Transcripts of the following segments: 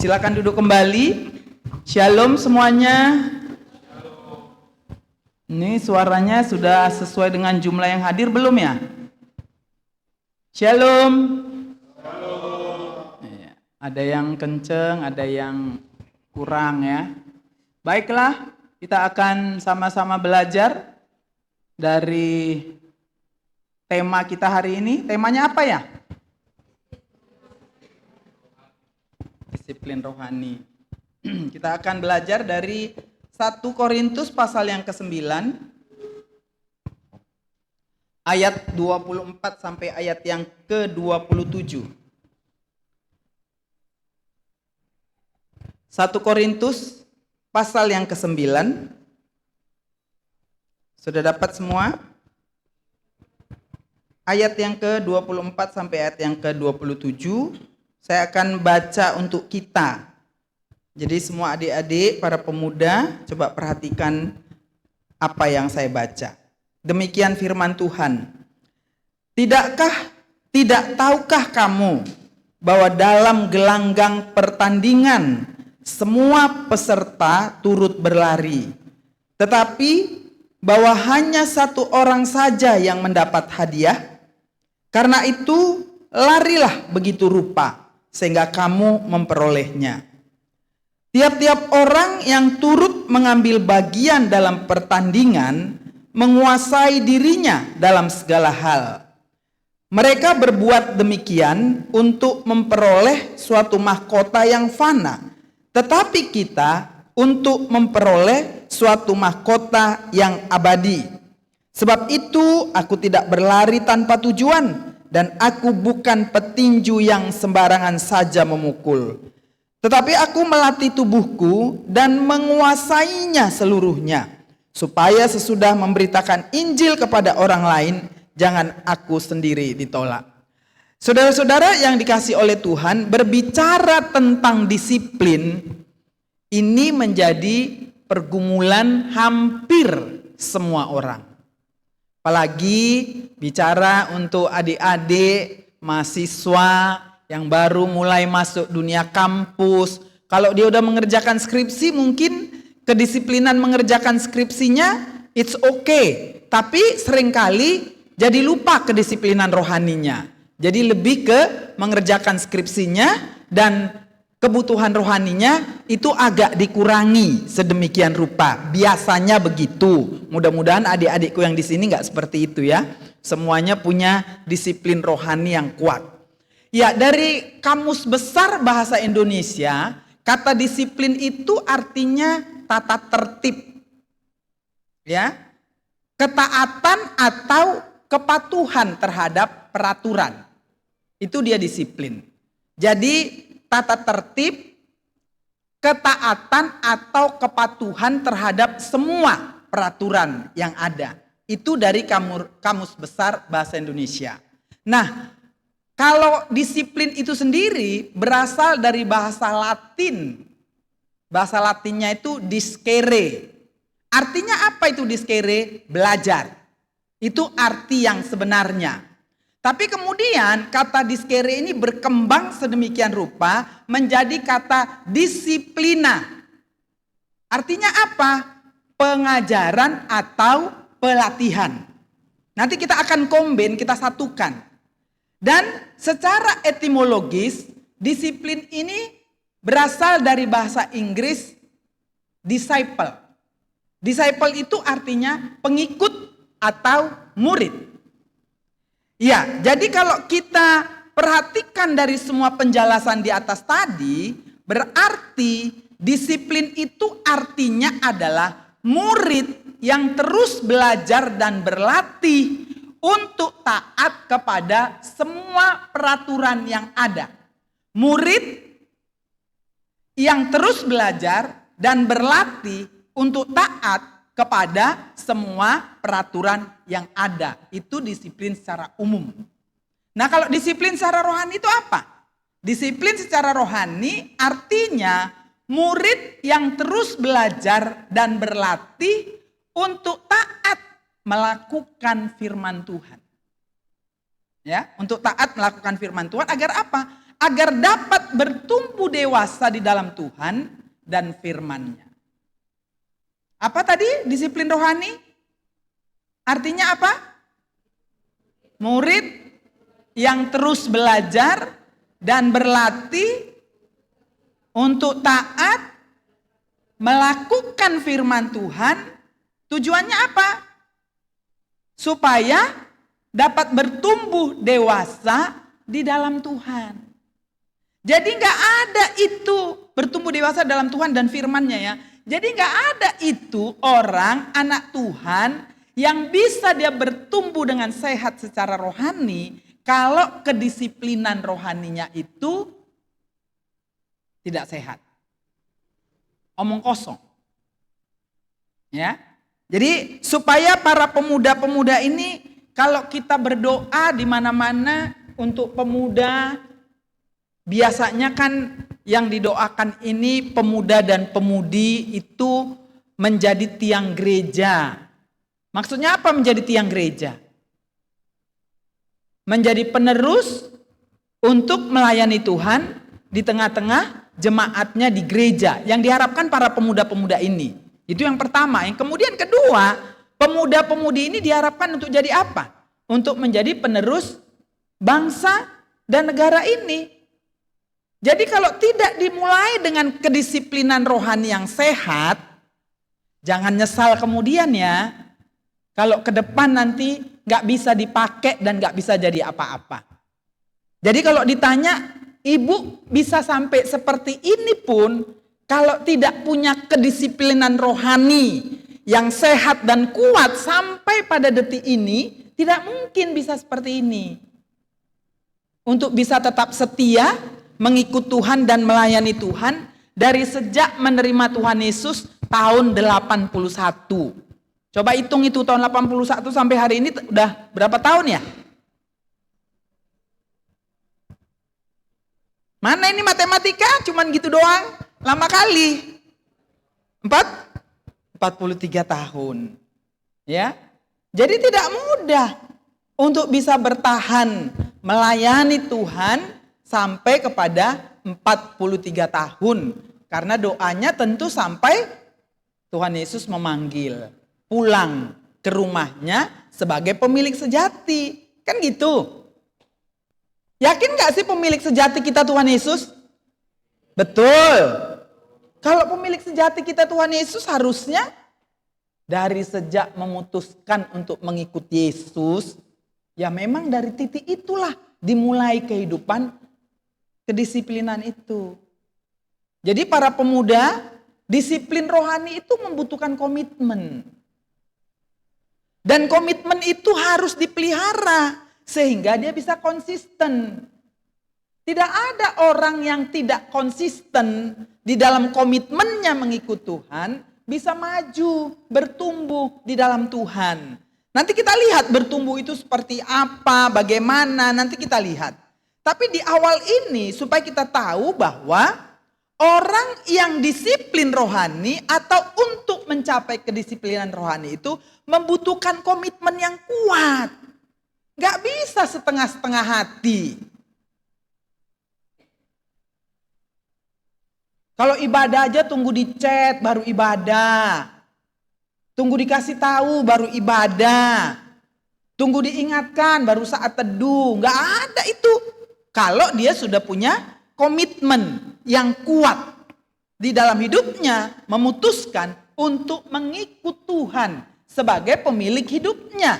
Silakan duduk kembali. Shalom semuanya. Ini suaranya sudah sesuai dengan jumlah yang hadir belum ya? Shalom. Iya, ada yang kenceng, ada yang kurang ya. Baiklah, kita akan sama-sama belajar dari tema kita hari ini. Temanya apa ya? Disiplin rohani. Kita akan belajar dari 1 Korintus pasal yang ke-9 ayat 24 sampai ayat yang ke-27. 1 Korintus pasal yang ke-9. Sudah dapat semua? Ayat yang ke-24 sampai ayat yang ke-27 saya akan baca untuk kita. Jadi semua adik-adik, para pemuda, coba perhatikan apa yang saya baca. Demikian firman Tuhan. Tidak tahukah kamu bahwa dalam gelanggang pertandingan semua peserta turut berlari, tetapi bahwa hanya satu orang saja yang mendapat hadiah? Karena itu larilah begitu rupa sehingga kamu memperolehnya. Tiap-tiap orang yang turut mengambil bagian dalam pertandingan menguasai dirinya dalam segala hal. Mereka berbuat demikian untuk memperoleh suatu mahkota yang fana, tetapi kita untuk memperoleh suatu mahkota yang abadi. Sebab itu aku tidak berlari tanpa tujuan, dan aku bukan petinju yang sembarangan saja memukul. Tetapi aku melatih tubuhku dan menguasainya seluruhnya, supaya sesudah memberitakan Injil kepada orang lain, jangan aku sendiri ditolak. Saudara-saudara yang dikasihi oleh Tuhan, berbicara tentang disiplin, ini menjadi pergumulan hampir semua orang. Apalagi bicara untuk adik-adik, mahasiswa yang baru mulai masuk dunia kampus. Kalau dia udah mengerjakan skripsi, mungkin kedisiplinan mengerjakan skripsinya it's okay, tapi seringkali jadi lupa kedisiplinan rohaninya. Jadi lebih ke mengerjakan skripsinya dan kebutuhan rohaninya itu agak dikurangi sedemikian rupa. Biasanya begitu. Mudah-mudahan adik-adikku yang di sini nggak seperti itu ya. Semuanya punya disiplin rohani yang kuat. Ya, dari Kamus Besar Bahasa Indonesia, kata disiplin itu artinya tata tertib. Ya. Ketaatan atau kepatuhan terhadap peraturan. Itu dia disiplin. Jadi tata tertib, ketaatan atau kepatuhan terhadap semua peraturan yang ada. Itu dari Kamus Besar Bahasa Indonesia. Nah, kalau disiplin itu sendiri berasal dari bahasa Latin. Bahasa Latinnya itu discere. Artinya apa itu discere? Belajar. Itu arti yang sebenarnya. Tapi kemudian kata discere ini berkembang sedemikian rupa menjadi kata disiplina. Artinya apa? Pengajaran atau pelatihan. Nanti kita akan combine, kita satukan. Dan secara etimologis, disiplin ini berasal dari bahasa Inggris disciple. Disciple itu artinya pengikut atau murid. Ya, jadi kalau kita perhatikan dari semua penjelasan di atas tadi, berarti disiplin itu artinya adalah murid yang terus belajar dan berlatih untuk taat kepada semua peraturan yang ada. Murid yang terus belajar dan berlatih untuk taat kepada semua peraturan yang ada. Itu disiplin secara umum. Nah, kalau disiplin secara rohani itu apa? Disiplin secara rohani artinya murid yang terus belajar dan berlatih untuk taat melakukan firman Tuhan. Ya, untuk taat melakukan firman Tuhan agar apa? agar dapat bertumbuh dewasa di dalam Tuhan dan firman-Nya. Apa tadi disiplin rohani? Artinya apa? Murid yang terus belajar dan berlatih untuk taat melakukan firman Tuhan. Tujuannya apa? Supaya dapat bertumbuh dewasa di dalam Tuhan. Jadi nggak ada itu bertumbuh dewasa dalam Tuhan dan firman-Nya ya. Jadi nggak ada itu orang anak Tuhan yang bisa dia bertumbuh dengan sehat secara rohani kalau kedisiplinan rohaninya itu tidak sehat. Omong kosong. Ya. Jadi supaya para pemuda-pemuda ini kalau kita berdoa di mana-mana untuk pemuda, biasanya kan yang didoakan ini pemuda dan pemudi itu menjadi tiang gereja. Maksudnya apa menjadi tiang gereja? Menjadi penerus untuk melayani Tuhan di tengah-tengah jemaatnya di gereja. Yang diharapkan para pemuda-pemuda ini. Itu yang pertama. Yang kemudian kedua, pemuda-pemudi ini diharapkan untuk jadi apa? Untuk menjadi penerus bangsa dan negara ini. Jadi kalau tidak dimulai dengan kedisiplinan rohani yang sehat, jangan nyesal kemudian ya. Kalau ke depan nanti gak bisa dipakai dan gak bisa jadi apa-apa. Jadi kalau ditanya, ibu bisa sampai seperti ini pun, kalau tidak punya kedisiplinan rohani yang sehat dan kuat sampai pada detik ini, tidak mungkin bisa seperti ini. Untuk bisa tetap setia, mengikut Tuhan dan melayani Tuhan dari sejak menerima Tuhan Yesus tahun 81. Coba hitung itu tahun 81 sampai hari ini udah berapa tahun ya? Mana ini matematika? Cuman gitu doang. Lama kali. 43 tahun. Ya. Jadi tidak mudah untuk bisa bertahan melayani Tuhan sampai kepada 43 tahun. Karena doanya tentu sampai Tuhan Yesus memanggil. Pulang ke rumahnya sebagai pemilik sejati. Kan gitu. Yakin gak sih pemilik sejati kita Tuhan Yesus? Betul. Kalau pemilik sejati kita Tuhan Yesus harusnya dari sejak memutuskan untuk mengikuti Yesus. Ya memang dari titik itulah dimulai kehidupan kedisiplinan itu. Jadi para pemuda, disiplin rohani itu membutuhkan komitmen. Dan komitmen itu harus dipelihara sehingga dia bisa konsisten. Tidak ada orang yang tidak konsisten di dalam komitmennya mengikut Tuhan bisa maju, bertumbuh di dalam Tuhan. Nanti kita lihat bertumbuh itu seperti apa, bagaimana, nanti kita lihat. Tapi di awal ini supaya kita tahu bahwa orang yang disiplin rohani atau untuk mencapai kedisiplinan rohani itu membutuhkan komitmen yang kuat. Gak bisa setengah-setengah hati. Kalau ibadah aja tunggu di chat baru ibadah. Tunggu dikasih tahu baru ibadah. Tunggu diingatkan baru saat teduh. Gak ada itu. Kalau dia sudah punya komitmen yang kuat di dalam hidupnya, memutuskan untuk mengikut Tuhan sebagai pemilik hidupnya.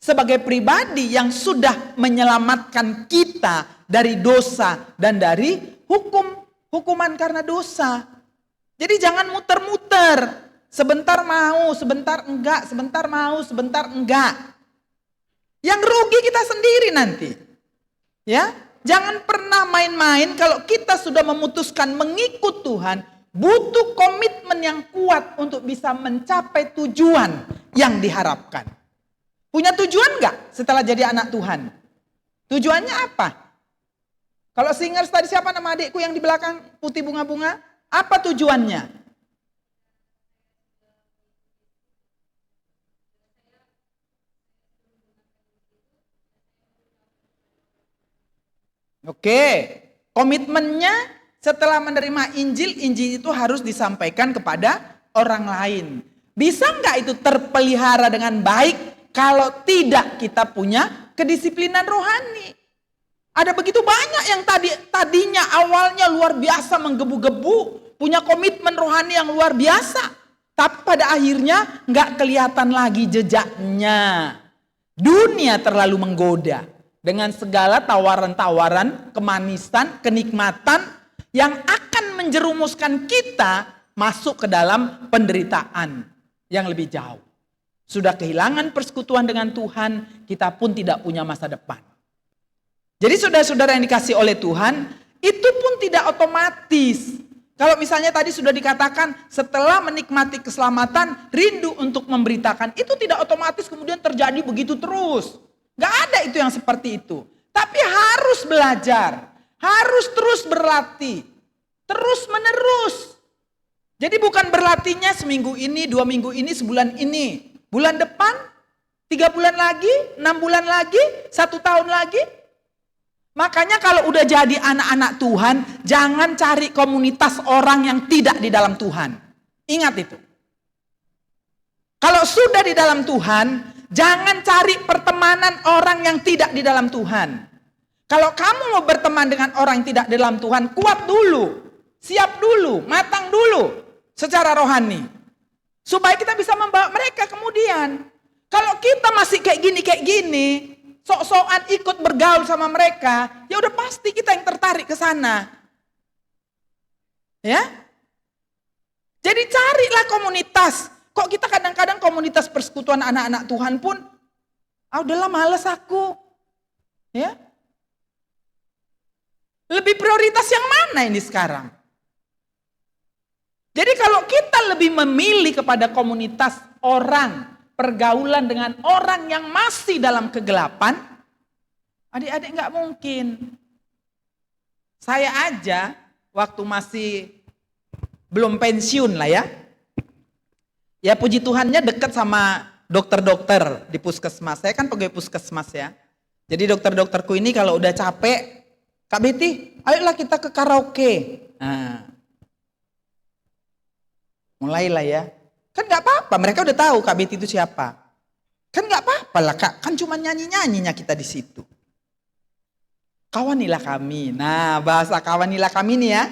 Sebagai pribadi yang sudah menyelamatkan kita dari dosa dan dari hukuman karena dosa. Jadi jangan muter-muter. Sebentar mau, sebentar enggak, sebentar mau, sebentar enggak. Yang rugi kita sendiri nanti. Ya, jangan pernah main-main kalau kita sudah memutuskan mengikut Tuhan, butuh komitmen yang kuat untuk bisa mencapai tujuan yang diharapkan. Punya tujuan enggak setelah jadi anak Tuhan? Tujuannya apa? Kalau singers tadi siapa nama adikku yang di belakang putih bunga-bunga? Apa tujuannya? Oke, komitmennya setelah menerima Injil, Injil itu harus disampaikan kepada orang lain. Bisa nggak itu terpelihara dengan baik kalau tidak kita punya kedisiplinan rohani? Ada begitu banyak yang tadinya awalnya luar biasa menggebu-gebu, punya komitmen rohani yang luar biasa, tapi pada akhirnya nggak kelihatan lagi jejaknya. Dunia terlalu menggoda dengan segala tawaran-tawaran, kemanisan, kenikmatan yang akan menjerumuskan kita masuk ke dalam penderitaan yang lebih jauh. Sudah kehilangan persekutuan dengan Tuhan, kita pun tidak punya masa depan. Jadi saudara-saudara yang dikasih oleh Tuhan, itu pun tidak otomatis. Kalau misalnya tadi sudah dikatakan setelah menikmati keselamatan, rindu untuk memberitakan, itu tidak otomatis kemudian terjadi begitu terus. Gak ada itu yang seperti itu. Tapi harus belajar, harus terus berlatih, terus menerus. Jadi bukan berlatihnya seminggu ini, 2 minggu ini, sebulan ini. Bulan depan, 3 bulan lagi, 6 bulan lagi, 1 tahun lagi. Makanya kalau udah jadi anak-anak Tuhan, jangan cari komunitas orang yang tidak di dalam Tuhan. Ingat itu. Kalau sudah di dalam Tuhan, jangan cari pertemanan orang yang tidak di dalam Tuhan. Kalau kamu mau berteman dengan orang yang tidak di dalam Tuhan, kuat dulu, siap dulu, matang dulu secara rohani. Supaya kita bisa membawa mereka kemudian. Kalau kita masih kayak gini, sok-sokan ikut bergaul sama mereka, ya udah pasti kita yang tertarik ke sana. Ya? Jadi carilah komunitas. Kok kita kadang-kadang komunitas persekutuan anak-anak Tuhan pun, udahlah males aku. Ya? Lebih prioritas yang mana ini sekarang? Jadi kalau kita lebih memilih kepada komunitas orang, pergaulan dengan orang yang masih dalam kegelapan, adik-adik nggak mungkin. Saya aja waktu masih belum pensiun lah ya. Ya puji Tuhannya dekat sama dokter-dokter di puskesmas. Saya kan pegawai puskesmas ya. Jadi dokter-dokterku ini kalau udah capek, Kak Betty, ayolah kita ke karaoke. Nah, mulailah ya. Kan gak apa-apa, mereka udah tahu Kak Betty itu siapa. Kan gak apa-apa lah Kak, kan cuma nyanyi-nyanyinya kita di situ. Kawanilah kami. Nah, bahasa kawanilah kami nih ya.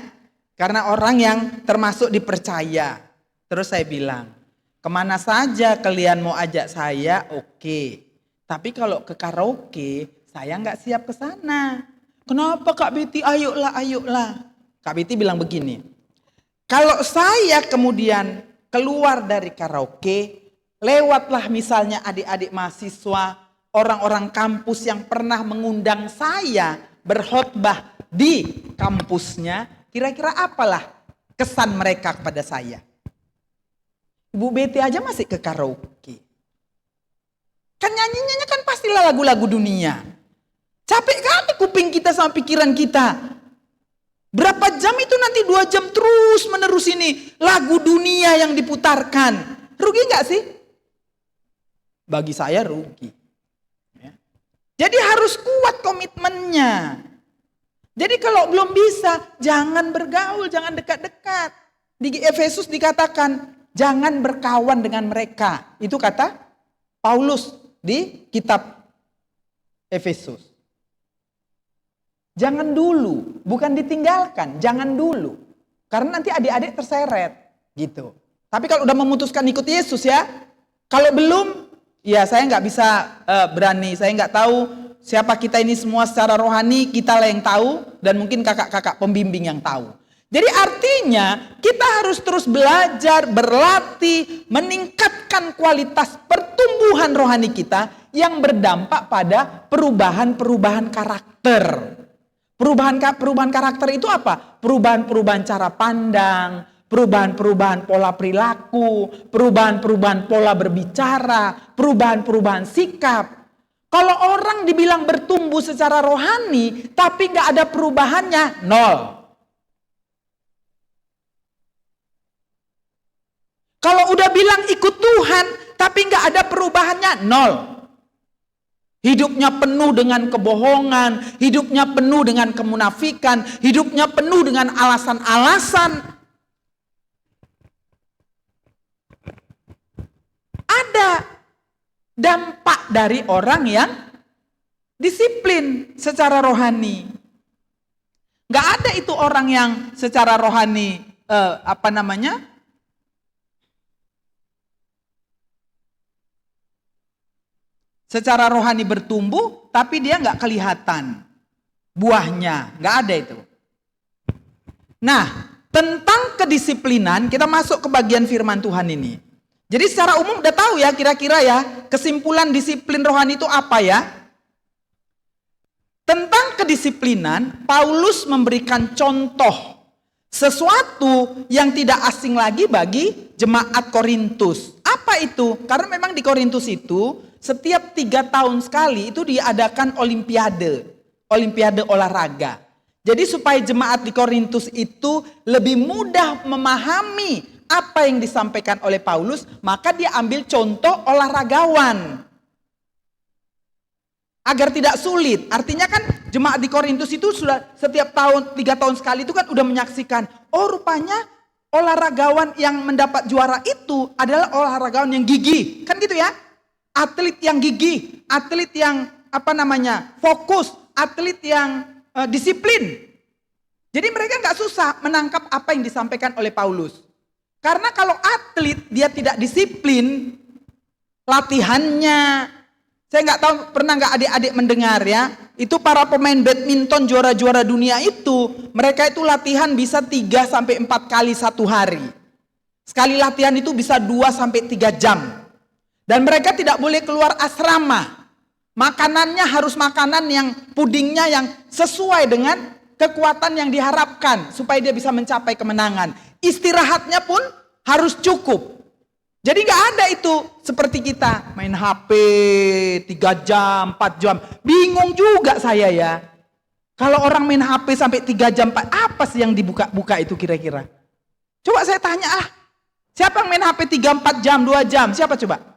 Karena orang yang termasuk dipercaya. Terus saya bilang, kemana saja kalian mau ajak saya, oke. Tapi kalau ke karaoke, saya gak siap ke sana. Kenapa Kak Betty? Ayolah, ayolah. Kak Betty bilang begini, kalau saya kemudian keluar dari karaoke, lewatlah misalnya adik-adik mahasiswa, orang-orang kampus yang pernah mengundang saya berkhotbah di kampusnya, kira-kira apalah kesan mereka kepada saya? Ibu Betty aja masih ke karaoke. Kan nyanyinya kan pastilah lagu-lagu dunia. Capek kali kuping kita sama pikiran kita. Berapa jam itu nanti 2 jam terus menerus ini lagu dunia yang diputarkan. Rugi gak sih? Bagi saya rugi. Ya. Jadi harus kuat komitmennya. Jadi kalau belum bisa, jangan bergaul, jangan dekat-dekat. Di Efesus dikatakan, jangan berkawan dengan mereka. Itu kata Paulus di kitab Efesus. Jangan dulu, bukan ditinggalkan, jangan dulu. Karena nanti adik-adik terseret gitu. Tapi kalau udah memutuskan ikut Yesus ya, kalau belum, ya saya nggak bisa berani, saya nggak tahu siapa kita ini semua secara rohani, kita lah yang tahu, dan mungkin kakak-kakak pembimbing yang tahu. Jadi artinya kita harus terus belajar, berlatih, meningkatkan kualitas pertumbuhan rohani kita yang berdampak pada perubahan-perubahan karakter. Perubahan karakter itu apa? Perubahan-perubahan cara pandang, perubahan-perubahan pola perilaku, perubahan-perubahan pola berbicara, perubahan-perubahan sikap. Kalau orang dibilang bertumbuh secara rohani, tapi nggak ada perubahannya, 0. Kalau udah bilang ikut Tuhan, tapi nggak ada perubahannya, 0. Hidupnya penuh dengan kebohongan, hidupnya penuh dengan kemunafikan, hidupnya penuh dengan alasan-alasan. Ada dampak dari orang yang disiplin secara rohani. Gak ada itu orang yang secara rohani secara rohani bertumbuh, tapi dia nggak kelihatan buahnya, nggak ada itu. Nah, tentang kedisiplinan kita masuk ke bagian firman Tuhan ini. Jadi secara umum udah tahu ya kira-kira ya kesimpulan disiplin rohani itu apa ya? Tentang kedisiplinan, Paulus memberikan contoh sesuatu yang tidak asing lagi bagi jemaat Korintus. Apa itu? Karena memang di Korintus itu setiap 3 tahun sekali itu diadakan olimpiade olahraga. Jadi supaya jemaat di Korintus itu lebih mudah memahami apa yang disampaikan oleh Paulus, maka dia ambil contoh olahragawan. Agar tidak sulit. Artinya kan jemaat di Korintus itu sudah setiap 3 tahun sekali itu kan udah menyaksikan, oh rupanya olahragawan yang mendapat juara itu adalah olahragawan yang gigih. Kan gitu ya? Atlet yang gigih, atlet yang fokus, atlet yang disiplin. Jadi mereka nggak susah menangkap apa yang disampaikan oleh Paulus. Karena kalau atlet dia tidak disiplin latihannya, saya nggak tahu pernah nggak adik-adik mendengar ya, itu para pemain badminton juara-juara dunia itu, mereka itu latihan bisa 3-4 kali satu hari. Sekali latihan itu bisa 2-3 jam. Dan mereka tidak boleh keluar asrama. Makanannya harus makanan yang pudingnya yang sesuai dengan kekuatan yang diharapkan supaya dia bisa mencapai kemenangan. Istirahatnya pun harus cukup. Jadi nggak ada itu seperti kita main HP 3 jam, 4 jam. Bingung juga saya ya. Kalau orang main HP sampai 3 jam, apa sih yang dibuka-buka itu kira-kira? Coba saya tanya siapa yang main HP 3-4 jam, 2 jam? Siapa coba?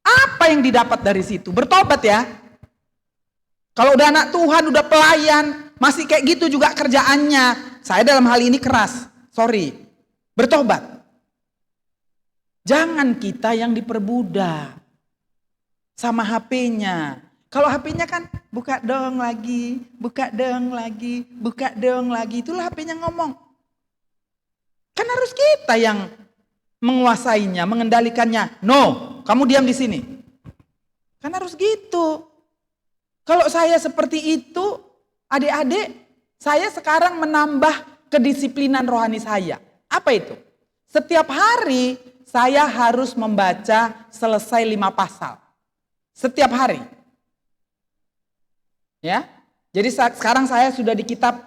Apa yang didapat dari situ? Bertobat ya. Kalau udah anak Tuhan, udah pelayan, masih kayak gitu juga kerjaannya. Saya dalam hal ini keras. Sorry. Bertobat. Jangan kita yang diperbudak sama HP-nya. Kalau HP-nya kan buka dong lagi, buka dong lagi, buka dong lagi. Itulah HP-nya ngomong. Kan harus kita yang menguasainya, mengendalikannya. No, kamu diam di sini. Kan harus gitu. Kalau saya seperti itu, adik-adik, saya sekarang menambah kedisiplinan rohani saya. Apa itu? Setiap hari saya harus membaca selesai 5 pasal. Setiap hari. Ya. Jadi sekarang saya sudah di kitab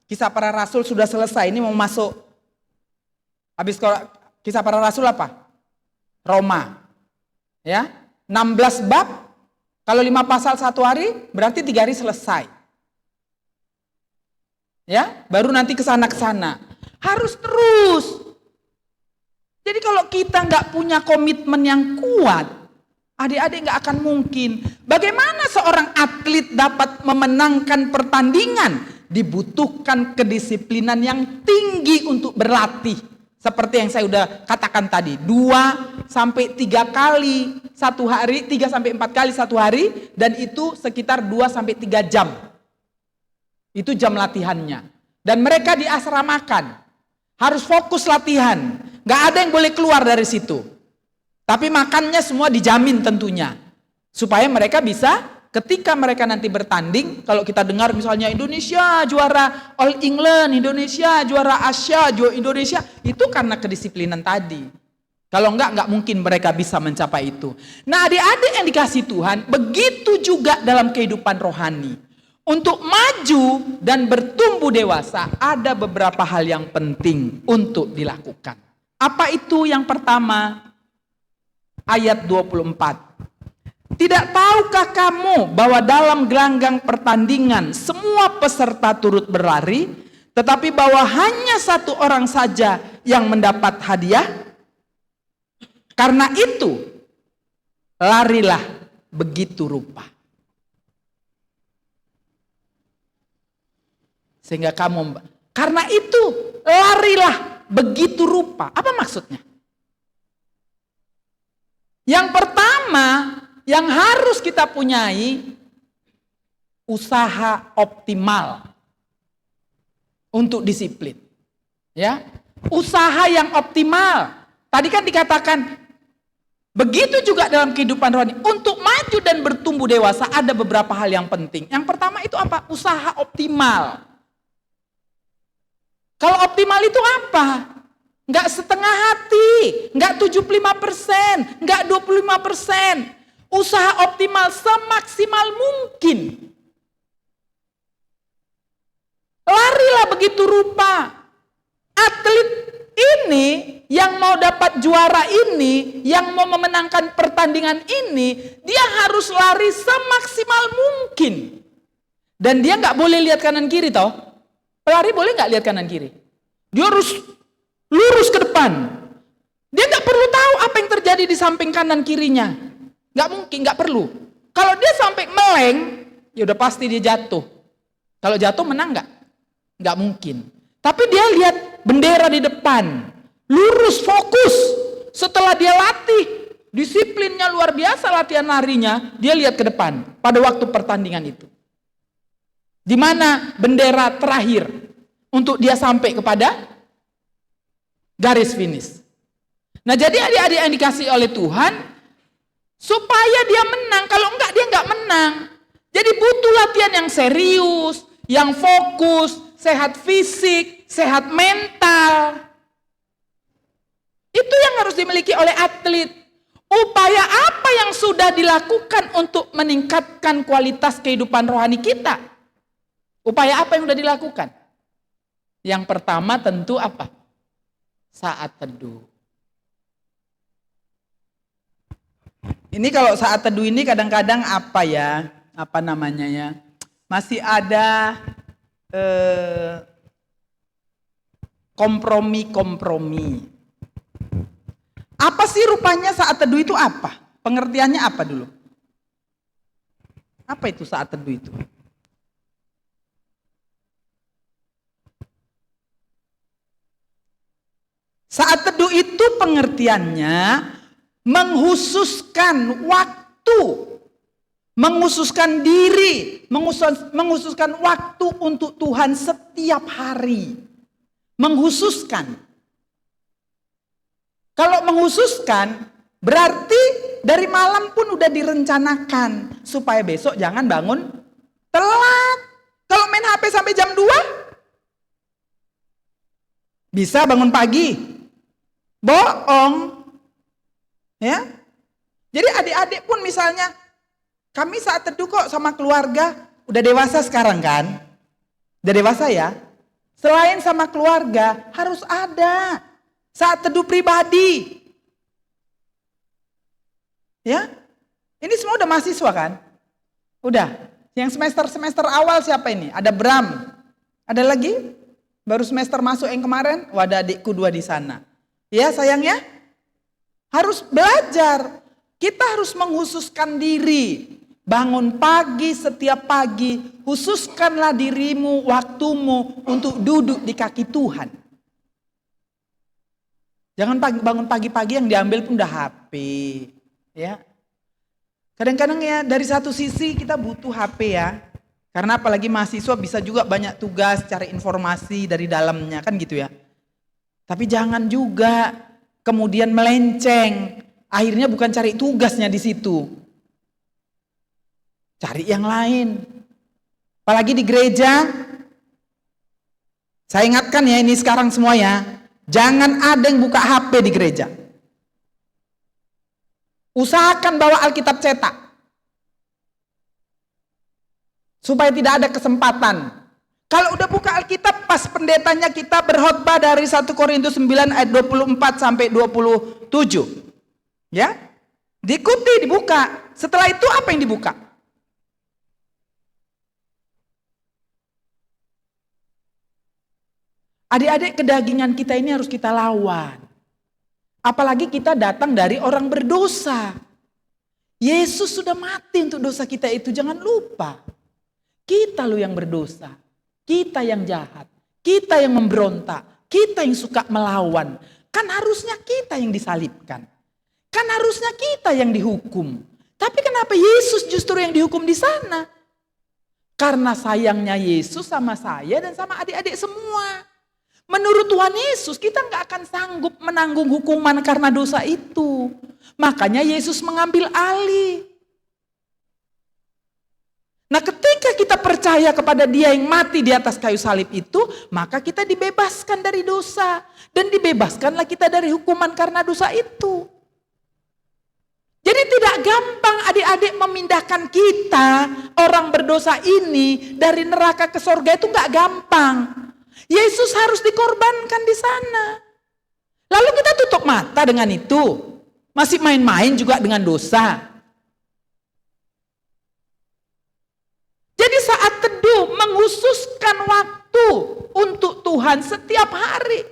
Kisah Para Rasul sudah selesai. Ini mau masuk. Habis Kisah Para Rasul apa? Roma. Ya. 16 bab. Kalau 5 pasal 1 hari, berarti 3 hari selesai. Ya, baru nanti ke sana. Harus terus. Jadi kalau kita nggak punya komitmen yang kuat, adik-adik nggak akan mungkin. Bagaimana seorang atlet dapat memenangkan pertandingan? Dibutuhkan kedisiplinan yang tinggi untuk berlatih. Seperti yang saya udah katakan tadi, 2-3 kali satu hari, 3-4 kali satu hari, dan itu sekitar 2-3 jam. Itu jam latihannya. Dan mereka diasramakan. Harus fokus latihan. Gak ada yang boleh keluar dari situ. Tapi makannya semua dijamin tentunya. Supaya mereka bisa, ketika mereka nanti bertanding, kalau kita dengar misalnya Indonesia juara All England, Indonesia juara Asia, juara Indonesia, itu karena kedisiplinan tadi. Kalau enggak mungkin mereka bisa mencapai itu. Nah, adik-adik yang dikasih Tuhan, begitu juga dalam kehidupan rohani. Untuk maju dan bertumbuh dewasa, ada beberapa hal yang penting untuk dilakukan. Apa itu yang pertama? Ayat 24. Tidak tahukah kamu bahwa dalam gelanggang pertandingan semua peserta turut berlari, tetapi bahwa hanya 1 orang saja yang mendapat hadiah? Karena itu, larilah begitu rupa. Sehingga kamu, karena itu larilah begitu rupa. Apa maksudnya? Yang pertama yang harus kita punyai, usaha optimal untuk disiplin. Ya, usaha yang optimal. Tadi kan dikatakan, begitu juga dalam kehidupan rohani. Untuk maju dan bertumbuh dewasa ada beberapa hal yang penting. Yang pertama itu apa? Usaha optimal. Kalau optimal itu apa? Enggak setengah hati, enggak 75%, enggak 25%. Usaha optimal semaksimal mungkin. Larilah begitu rupa. Atlet ini yang mau dapat juara ini, yang mau memenangkan pertandingan ini, dia harus lari semaksimal mungkin. Dan dia nggak boleh lihat kanan kiri toh. Pelari boleh nggak lihat kanan kiri? Dia harus lurus ke depan. Dia nggak perlu tahu apa yang terjadi di samping kanan kirinya. Nggak mungkin, nggak perlu. Kalau dia sampai meleng, ya udah pasti dia jatuh. Kalau jatuh menang nggak? Nggak mungkin. Tapi dia lihat bendera di depan, lurus, fokus. Setelah dia latih, disiplinnya luar biasa latihan larinya, dia lihat ke depan pada waktu pertandingan itu. Di mana bendera terakhir untuk dia sampai kepada garis finish. Nah, jadi adik-adik yang dikasih oleh Tuhan, supaya dia menang, kalau enggak dia enggak menang. Jadi butuh latihan yang serius, yang fokus, sehat fisik, sehat mental. Itu yang harus dimiliki oleh atlet. Upaya apa yang sudah dilakukan untuk meningkatkan kualitas kehidupan rohani kita? Upaya apa yang sudah dilakukan? Yang pertama tentu apa? Saat teduh. Ini kalau saat teduh ini kadang-kadang apa ya? Apa namanya ya? Masih ada kompromi-kompromi. Apa sih rupanya saat teduh itu apa? Pengertiannya apa dulu? Apa itu saat teduh itu? Saat teduh itu pengertiannya menghususkan waktu, menghususkan diri, menghususkan waktu untuk Tuhan setiap hari. Menghususkan. Kalau menghususkan berarti dari malam pun udah direncanakan supaya besok jangan bangun telat. Kalau main HP sampai jam 2 bisa bangun pagi. Bohong. Ya. Jadi adik-adik pun misalnya kami saat teduh kok sama keluarga, udah dewasa sekarang kan? Udah dewasa ya? Selain sama keluarga harus ada saat teduh pribadi. Ya? Ini semua udah mahasiswa kan? Udah. Yang semester awal siapa ini? Ada Bram. Ada lagi? Baru semester masuk yang kemarin, ada adikku 2 di sana. Ya sayangnya, harus belajar. Kita harus menghususkan diri. Bangun pagi setiap pagi, khususkanlah dirimu, waktumu untuk duduk di kaki Tuhan. Jangan bangun pagi-pagi yang diambil pun udah HP. Ya. Kadang-kadang ya dari satu sisi kita butuh HP ya. Karena apalagi mahasiswa bisa juga banyak tugas, cari informasi dari dalamnya kan gitu ya. Tapi jangan juga kemudian melenceng. Akhirnya bukan cari tugasnya di situ. Cari yang lain. Apalagi di gereja. Saya ingatkan ya ini sekarang semua ya. Jangan ada yang buka HP di gereja. Usahakan bawa Alkitab cetak. Supaya tidak ada kesempatan. Kalau udah buka Alkitab pas pendetanya kita berkhotbah dari 1 Korintus 9 ayat 24 sampai 27. Ya. Diikuti, dibuka. Setelah itu apa yang dibuka? Adik-adik, kedagingan kita ini harus kita lawan. Apalagi kita datang dari orang berdosa. Yesus sudah mati untuk dosa kita itu, jangan lupa. Kita loh yang berdosa. Kita yang jahat, kita yang memberontak, kita yang suka melawan. Kan harusnya kita yang disalibkan. Kan harusnya kita yang dihukum. Tapi kenapa Yesus justru yang dihukum di sana? Karena sayangnya Yesus sama saya dan sama adik-adik semua. Menurut Tuhan Yesus kita nggak akan sanggup menanggung hukuman karena dosa itu. Makanya Yesus mengambil alih. Nah, ketika kita percaya kepada Dia yang mati di atas kayu salib itu, maka kita dibebaskan dari dosa. Dan dibebaskanlah kita dari hukuman karena dosa itu. Jadi tidak gampang adik-adik memindahkan kita, orang berdosa ini, dari neraka ke sorga itu gak gampang. Yesus harus dikorbankan di sana. Lalu kita tutup mata dengan itu. Masih main-main juga dengan dosa. Jadi saat teduh menghususkan waktu untuk Tuhan setiap hari.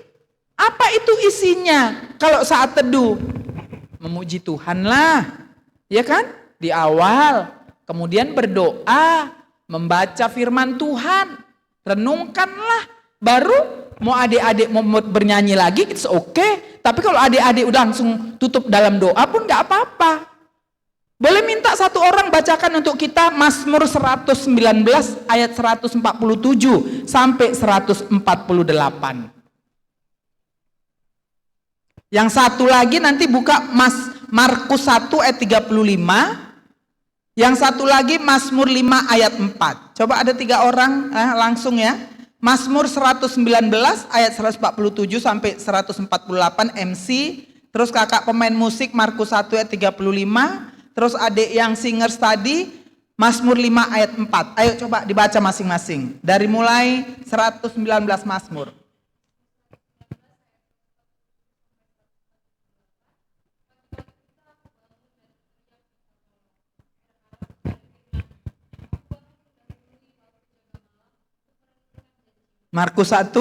Apa itu isinya kalau saat teduh? Memuji Tuhan lah, ya kan? Di awal, kemudian berdoa, membaca firman Tuhan, renungkanlah. Baru mau adik-adik mau bernyanyi lagi, it's okay. Tapi kalau adik-adik udah langsung tutup dalam doa pun gak apa-apa. Boleh minta satu orang bacakan untuk kita Mazmur 119 ayat 147 sampai 148. Yang satu lagi nanti buka Markus 1 ayat 35. Yang satu lagi Mazmur 5 ayat 4. Coba ada 3 orang langsung ya. Mazmur 119 ayat 147 sampai 148 MC. Terus kakak pemain musik Markus 1 ayat 35. Terus adik yang singers tadi Mazmur 5 ayat 4. Ayo coba dibaca masing-masing. Dari mulai 119 Mazmur. Markus 1.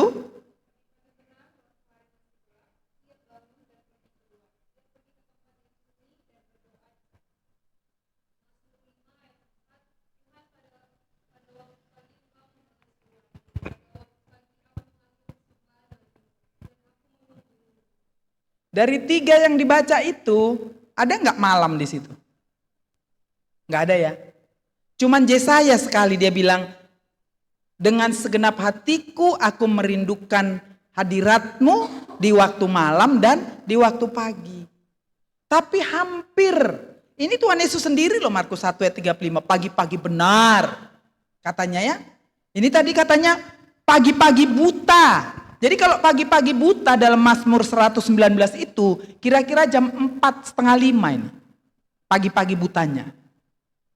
Dari 3 yang dibaca itu, ada nggak malam di situ? Nggak ada ya. Cuman Yesaya sekali dia bilang, dengan segenap hatiku aku merindukan hadiratmu di waktu malam dan di waktu pagi. Tapi hampir, ini Tuhan Yesus sendiri loh Markus 1 ayat 35, pagi-pagi benar. Katanya ya, ini tadi katanya pagi-pagi buta. Jadi kalau pagi-pagi buta dalam Mazmur 119 itu, kira-kira jam 4:30 ini. Pagi-pagi butanya.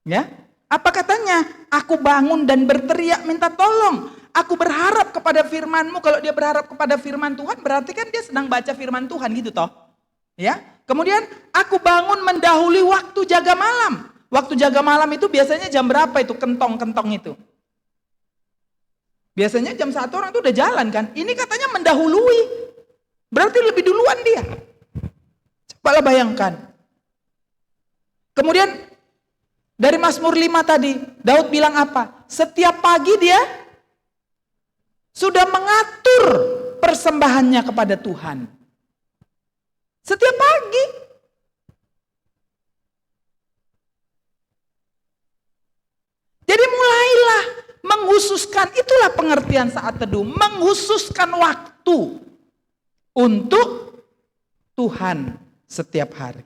Ya. Apa katanya? Aku bangun dan berteriak minta tolong. Aku berharap kepada firman-Mu. Kalau dia berharap kepada firman Tuhan, berarti kan dia sedang baca firman Tuhan gitu toh. Ya. Kemudian aku bangun mendahului waktu jaga malam. Waktu jaga malam itu biasanya jam berapa itu kentong-kentong itu? Biasanya jam 1 orang itu udah jalan kan. Ini katanya mendahului. Berarti lebih duluan dia. Cobalah bayangkan. Kemudian dari Mazmur 5 tadi, Daud bilang apa? Setiap pagi dia sudah mengatur persembahannya kepada Tuhan. Setiap pagi. Jadi mulailah menghususkan, itulah pengertian saat teduh, menghususkan waktu untuk Tuhan setiap hari.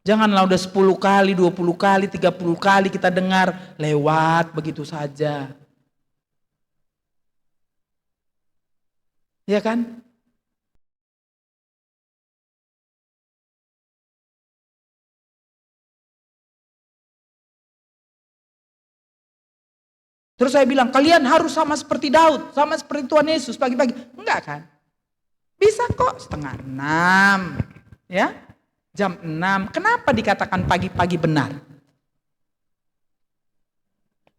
Janganlah udah 10 kali, 20 kali, 30 kali kita dengar lewat begitu saja. Ya kan? Terus saya bilang, kalian harus sama seperti Daud, sama seperti Tuhan Yesus pagi-pagi. Enggak kan? Bisa kok 5:30. Ya? Jam 6. Kenapa dikatakan pagi-pagi benar?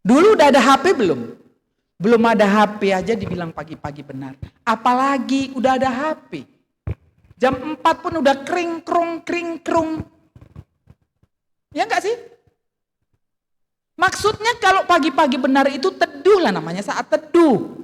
Dulu udah ada HP belum? Belum ada HP aja dibilang pagi-pagi benar. Apalagi udah ada HP. Jam 4 pun udah kring-krung. Ya enggak sih? Maksudnya kalau pagi-pagi benar itu teduh. teduh lah, namanya saat teduh.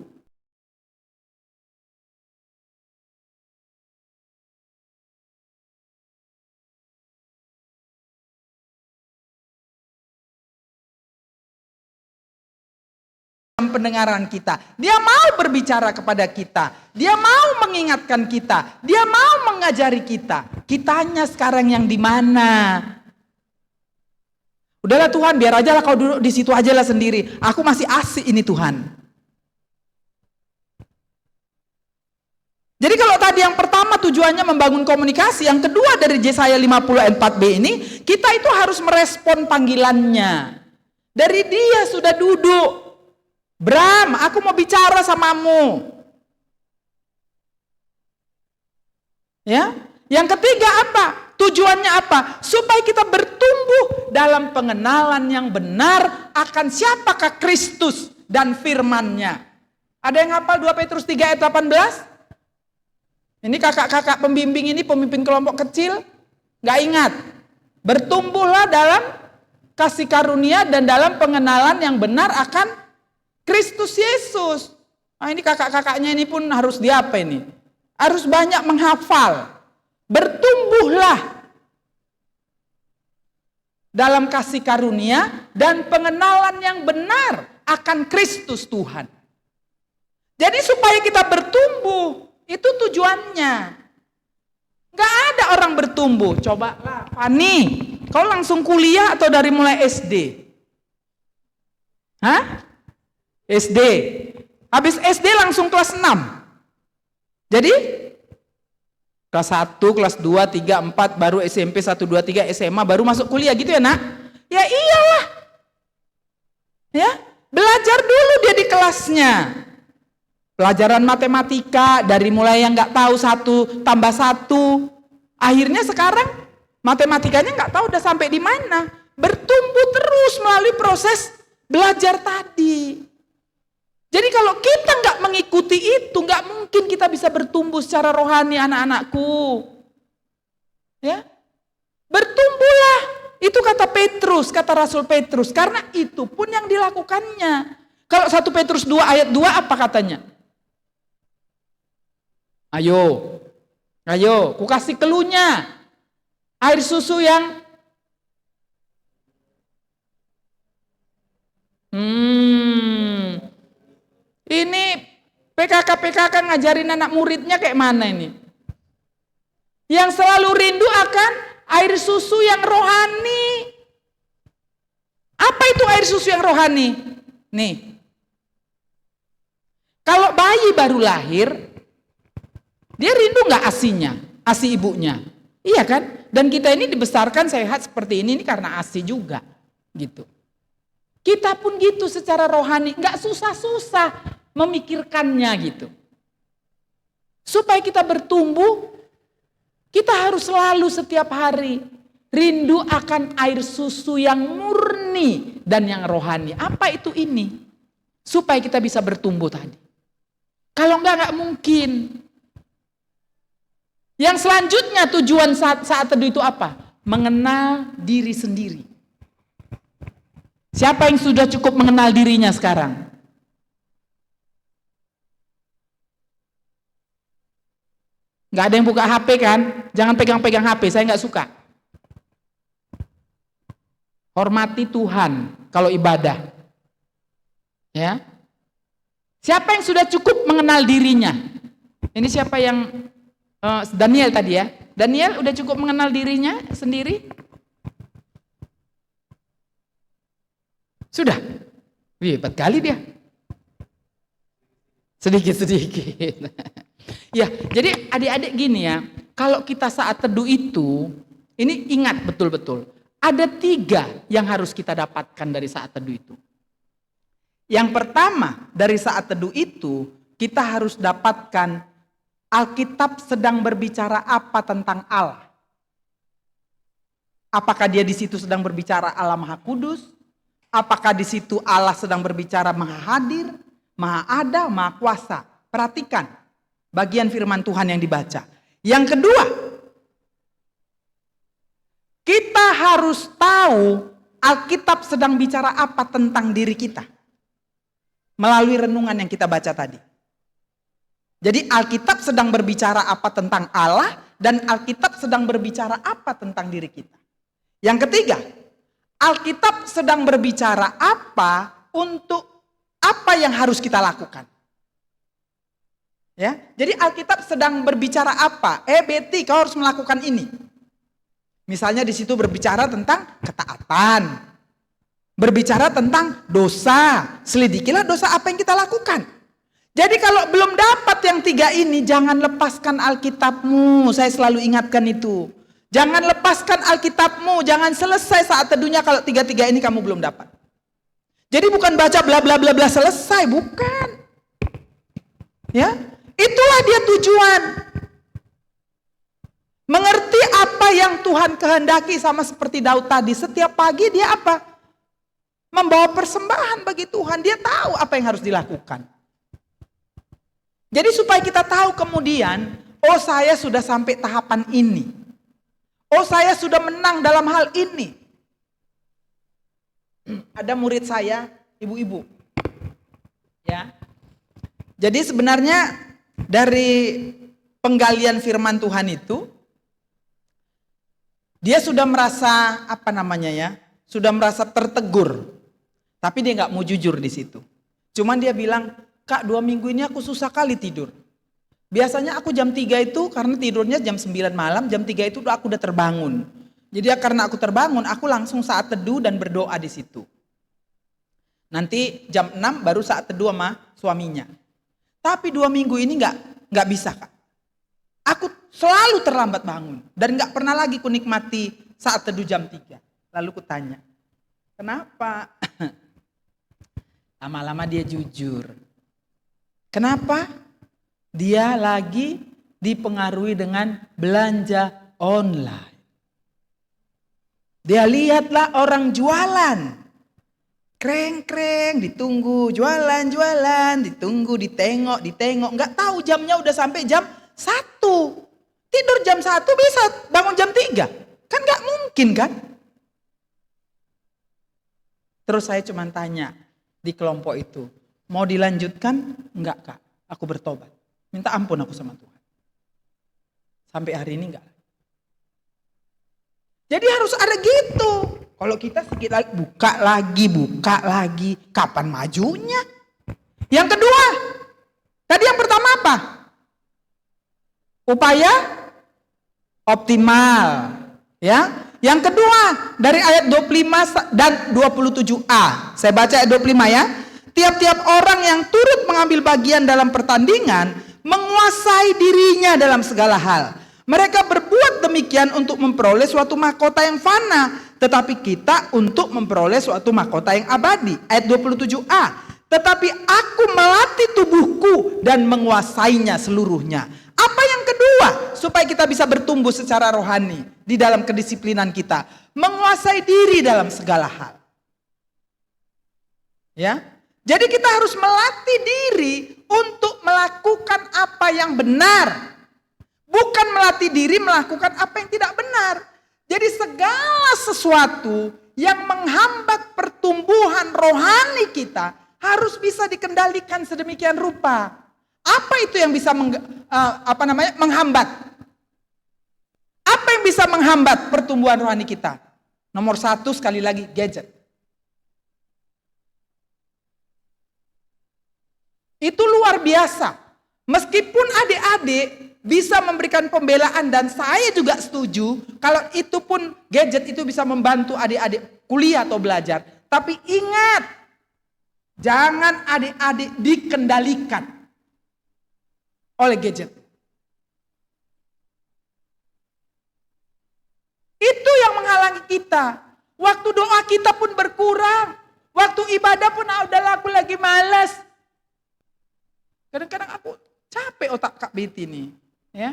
Pendengaran kita, dia mau berbicara kepada kita, dia mau mengingatkan kita, dia mau mengajari kita. Kitanya sekarang yang di mana? Udahlah Tuhan, biar aja lah kau duduk di situ aja lah sendiri. Aku masih asik ini Tuhan. Jadi kalau tadi yang pertama tujuannya membangun komunikasi, yang kedua dari Yesaya 50 ayat 4b ini, kita itu harus merespon panggilannya. Dari dia sudah duduk. Bram, aku mau bicara samamu. Ya, yang ketiga apa? Tujuannya apa? Supaya kita bertumbuh dalam pengenalan yang benar akan siapakah Kristus dan firman-Nya. Ada yang hafal 2 Petrus 3 ayat 18? Ini kakak-kakak pembimbing ini, pemimpin kelompok kecil, nggak ingat. Bertumbuhlah dalam kasih karunia dan dalam pengenalan yang benar akan Kristus Yesus. Nah, ini kakak-kakaknya ini pun harus diapa ini? Harus banyak menghafal. Bertumbuhlah dalam kasih karunia dan pengenalan yang benar akan Kristus Tuhan. Jadi supaya kita bertumbuh, itu tujuannya. Gak ada orang bertumbuh. Coba lah, Fani, kau langsung kuliah atau dari mulai SD? Hah? SD. Habis SD langsung kelas 6. Jadi kelas 1, kelas 2, 3, 4 baru SMP 1, 2, 3 SMA baru masuk kuliah gitu ya nak? Ya iyalah. Ya, belajar dulu dia di kelasnya. Pelajaran matematika dari mulai yang nggak tahu 1 tambah 1. Akhirnya sekarang matematikanya nggak tahu udah sampai di mana. Bertumbuh terus melalui proses belajar tadi. Jadi kalau kita nggak mengikuti itu, nggak mungkin kita bisa bertumbuh secara rohani anak-anakku. Ya, bertumbuhlah. Itu kata Petrus, kata Rasul Petrus. Karena itu pun yang dilakukannya. Kalau 1 Petrus 2 ayat 2 apa katanya? Ayo, ku kasih keluhnya. Air susu yang ini PKK ngajarin anak muridnya kayak mana ini? Yang selalu rindu akan air susu yang rohani. Apa itu air susu yang rohani? Nih, kalau bayi baru lahir, dia rindu nggak asinya, asi ibunya? Iya kan? Dan kita ini dibesarkan sehat seperti ini karena asi juga, gitu. Kita pun gitu secara rohani, nggak susah-susah memikirkannya gitu. Supaya kita bertumbuh, kita harus selalu setiap hari rindu akan air susu yang murni dan yang rohani. Apa itu ini? Supaya kita bisa bertumbuh tadi. Kalau nggak mungkin. Yang selanjutnya tujuan saat teduh itu apa? Mengenal diri sendiri. Siapa yang sudah cukup mengenal dirinya sekarang? Nggak ada yang buka HP kan? Jangan pegang-pegang HP, saya nggak suka. Hormati Tuhan kalau ibadah. Ya. Siapa yang sudah cukup mengenal dirinya? Ini siapa yang Daniel tadi ya? Daniel udah cukup mengenal dirinya sendiri? Sudah? Wih, 4 kali dia. Sedikit-sedikit. Ya, jadi adik-adik gini ya, kalau kita saat teduh itu, ini ingat betul-betul, ada 3 yang harus kita dapatkan dari saat teduh itu. Yang pertama, dari saat teduh itu, kita harus dapatkan Alkitab sedang berbicara apa tentang Allah. Apakah dia di situ sedang berbicara Allah Maha Kudus? Apakah di situ Allah sedang berbicara Maha Hadir, Maha Ada, Maha Kuasa? Perhatikan bagian firman Tuhan yang dibaca. Yang kedua, kita harus tahu Alkitab sedang bicara apa tentang diri kita. melalui renungan yang kita baca tadi. Jadi Alkitab sedang berbicara apa tentang Allah dan Alkitab sedang berbicara apa tentang diri kita. Yang ketiga, Alkitab sedang berbicara apa untuk apa yang harus kita lakukan. Ya, jadi Alkitab sedang berbicara apa? Betty, kau harus melakukan ini. Misalnya di situ berbicara tentang ketaatan. Berbicara tentang dosa. Selidikilah dosa apa yang kita lakukan. Jadi kalau belum dapat yang tiga ini, jangan lepaskan Alkitabmu. Saya selalu ingatkan itu. Jangan lepaskan Alkitabmu. Jangan selesai saat teduhnya kalau tiga-tiga ini kamu belum dapat. Jadi bukan baca bla bla bla bla selesai, bukan. Ya, itulah dia tujuan. Mengerti apa yang Tuhan kehendaki, sama seperti Daud tadi. Setiap pagi dia apa? Membawa persembahan bagi Tuhan. Dia tahu apa yang harus dilakukan. Jadi supaya kita tahu kemudian, oh saya sudah sampai tahapan ini. Oh saya sudah menang dalam hal ini. Ada murid saya, ibu-ibu. Ya. Jadi sebenarnya dari penggalian firman Tuhan itu, dia sudah merasa sudah merasa tertegur. Tapi dia nggak mau jujur di situ. Cuman dia bilang, Kak, 2 minggu ini aku susah kali tidur. Biasanya aku jam 3 itu karena tidurnya jam 9 malam, jam 3 itu aku udah terbangun. Jadi karena aku terbangun, aku langsung saat teduh dan berdoa di situ. Nanti jam 6 baru saat teduh sama suaminya. Tapi 2 minggu ini nggak bisa, Kak. Aku selalu terlambat bangun dan nggak pernah lagi kunikmati saat teduh jam 3. Lalu kutanya, kenapa? Lama-lama dia jujur. Kenapa? Dia lagi dipengaruhi dengan belanja online. Dia lihatlah orang jualan. Kreng-kreng, ditunggu, jualan-jualan, ditunggu, ditengok. Nggak tahu jamnya udah sampai jam 1. Tidur jam 1 bisa bangun jam 3. Kan nggak mungkin kan? Terus saya cuma tanya di kelompok itu. Mau dilanjutkan? Enggak, Kak. Aku bertobat. Minta ampun aku sama Tuhan. Sampai hari ini enggak. Jadi harus ada gitu. Kalau kita sedikit lagi, buka lagi. Kapan majunya? Yang kedua. Tadi yang pertama apa? Upaya optimal. Ya. Yang kedua, dari ayat 25 dan 27a. Saya baca ayat 25 ya. Tiap-tiap orang yang turut mengambil bagian dalam pertandingan menguasai dirinya dalam segala hal. Mereka berbuat demikian untuk memperoleh suatu mahkota yang fana, tetapi kita untuk memperoleh suatu mahkota yang abadi. Ayat 27a. Tetapi aku melatih tubuhku dan menguasainya seluruhnya. Apa yang kedua? Supaya kita bisa bertumbuh secara rohani di dalam kedisiplinan kita. Menguasai diri dalam segala hal. Ya. Jadi kita harus melatih diri untuk melakukan apa yang benar. Bukan melatih diri melakukan apa yang tidak benar. Jadi segala sesuatu yang menghambat pertumbuhan rohani kita harus bisa dikendalikan sedemikian rupa. Apa itu yang bisa menghambat? Apa yang bisa menghambat pertumbuhan rohani kita? Nomor 1 sekali lagi, gadget. Itu luar biasa. Meskipun adik-adik bisa memberikan pembelaan dan saya juga setuju kalau itu pun gadget itu bisa membantu adik-adik kuliah atau belajar. Tapi ingat, jangan adik-adik dikendalikan oleh gadget. Itu yang menghalangi kita. Waktu doa kita pun berkurang. Waktu ibadah pun udahlah aku lagi malas. Kadang-kadang aku capek otak Kak Betty nih. Ya.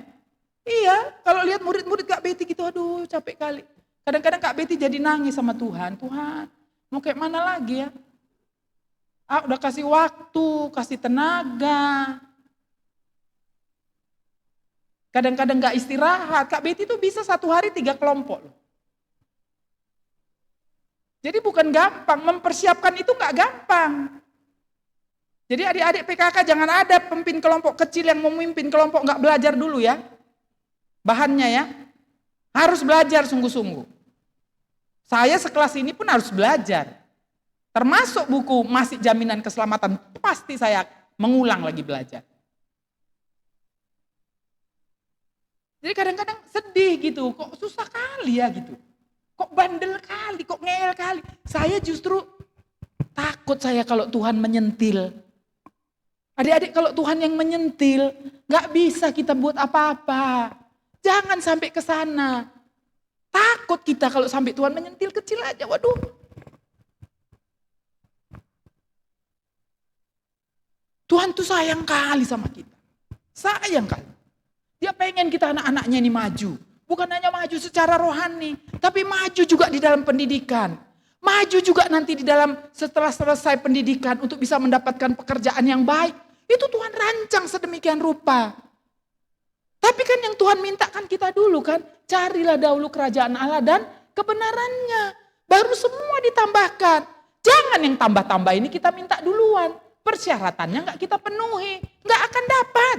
Iya, kalau lihat murid-murid Kak Betty gitu, aduh capek kali. Kadang-kadang Kak Betty jadi nangis sama Tuhan. Tuhan, mau kayak mana lagi ya? Udah kasih waktu, kasih tenaga. Kadang-kadang gak istirahat. Kak Betty tuh bisa 1 hari 3 kelompok loh. Jadi bukan gampang, mempersiapkan itu gak gampang. Jadi adik-adik PKK jangan ada pemimpin kelompok kecil yang memimpin kelompok nggak belajar dulu ya. Bahannya ya. Harus belajar sungguh-sungguh. Saya sekelas ini pun harus belajar. Termasuk buku Masih Jaminan Keselamatan. Pasti saya mengulang lagi belajar. Jadi kadang-kadang sedih gitu. Kok susah kali ya gitu. Kok bandel kali, kok ngeyel kali. Saya justru takut saya kalau Tuhan menyentil. Adik-adik kalau Tuhan yang menyentil, gak bisa kita buat apa-apa. Jangan sampai ke sana. Takut kita kalau sampai Tuhan menyentil kecil aja, waduh. Tuhan tuh sayang kali sama kita. Sayang kali. Dia pengen kita anak-anaknya ini maju. Bukan hanya maju secara rohani, tapi maju juga di dalam pendidikan. Maju juga nanti di dalam setelah selesai pendidikan untuk bisa mendapatkan pekerjaan yang baik. Itu Tuhan rancang sedemikian rupa. Tapi kan yang Tuhan mintakan kita dulu kan, carilah dahulu kerajaan Allah dan kebenarannya. Baru semua ditambahkan. Jangan yang tambah-tambah ini kita minta duluan. Persyaratannya gak kita penuhi, gak akan dapat.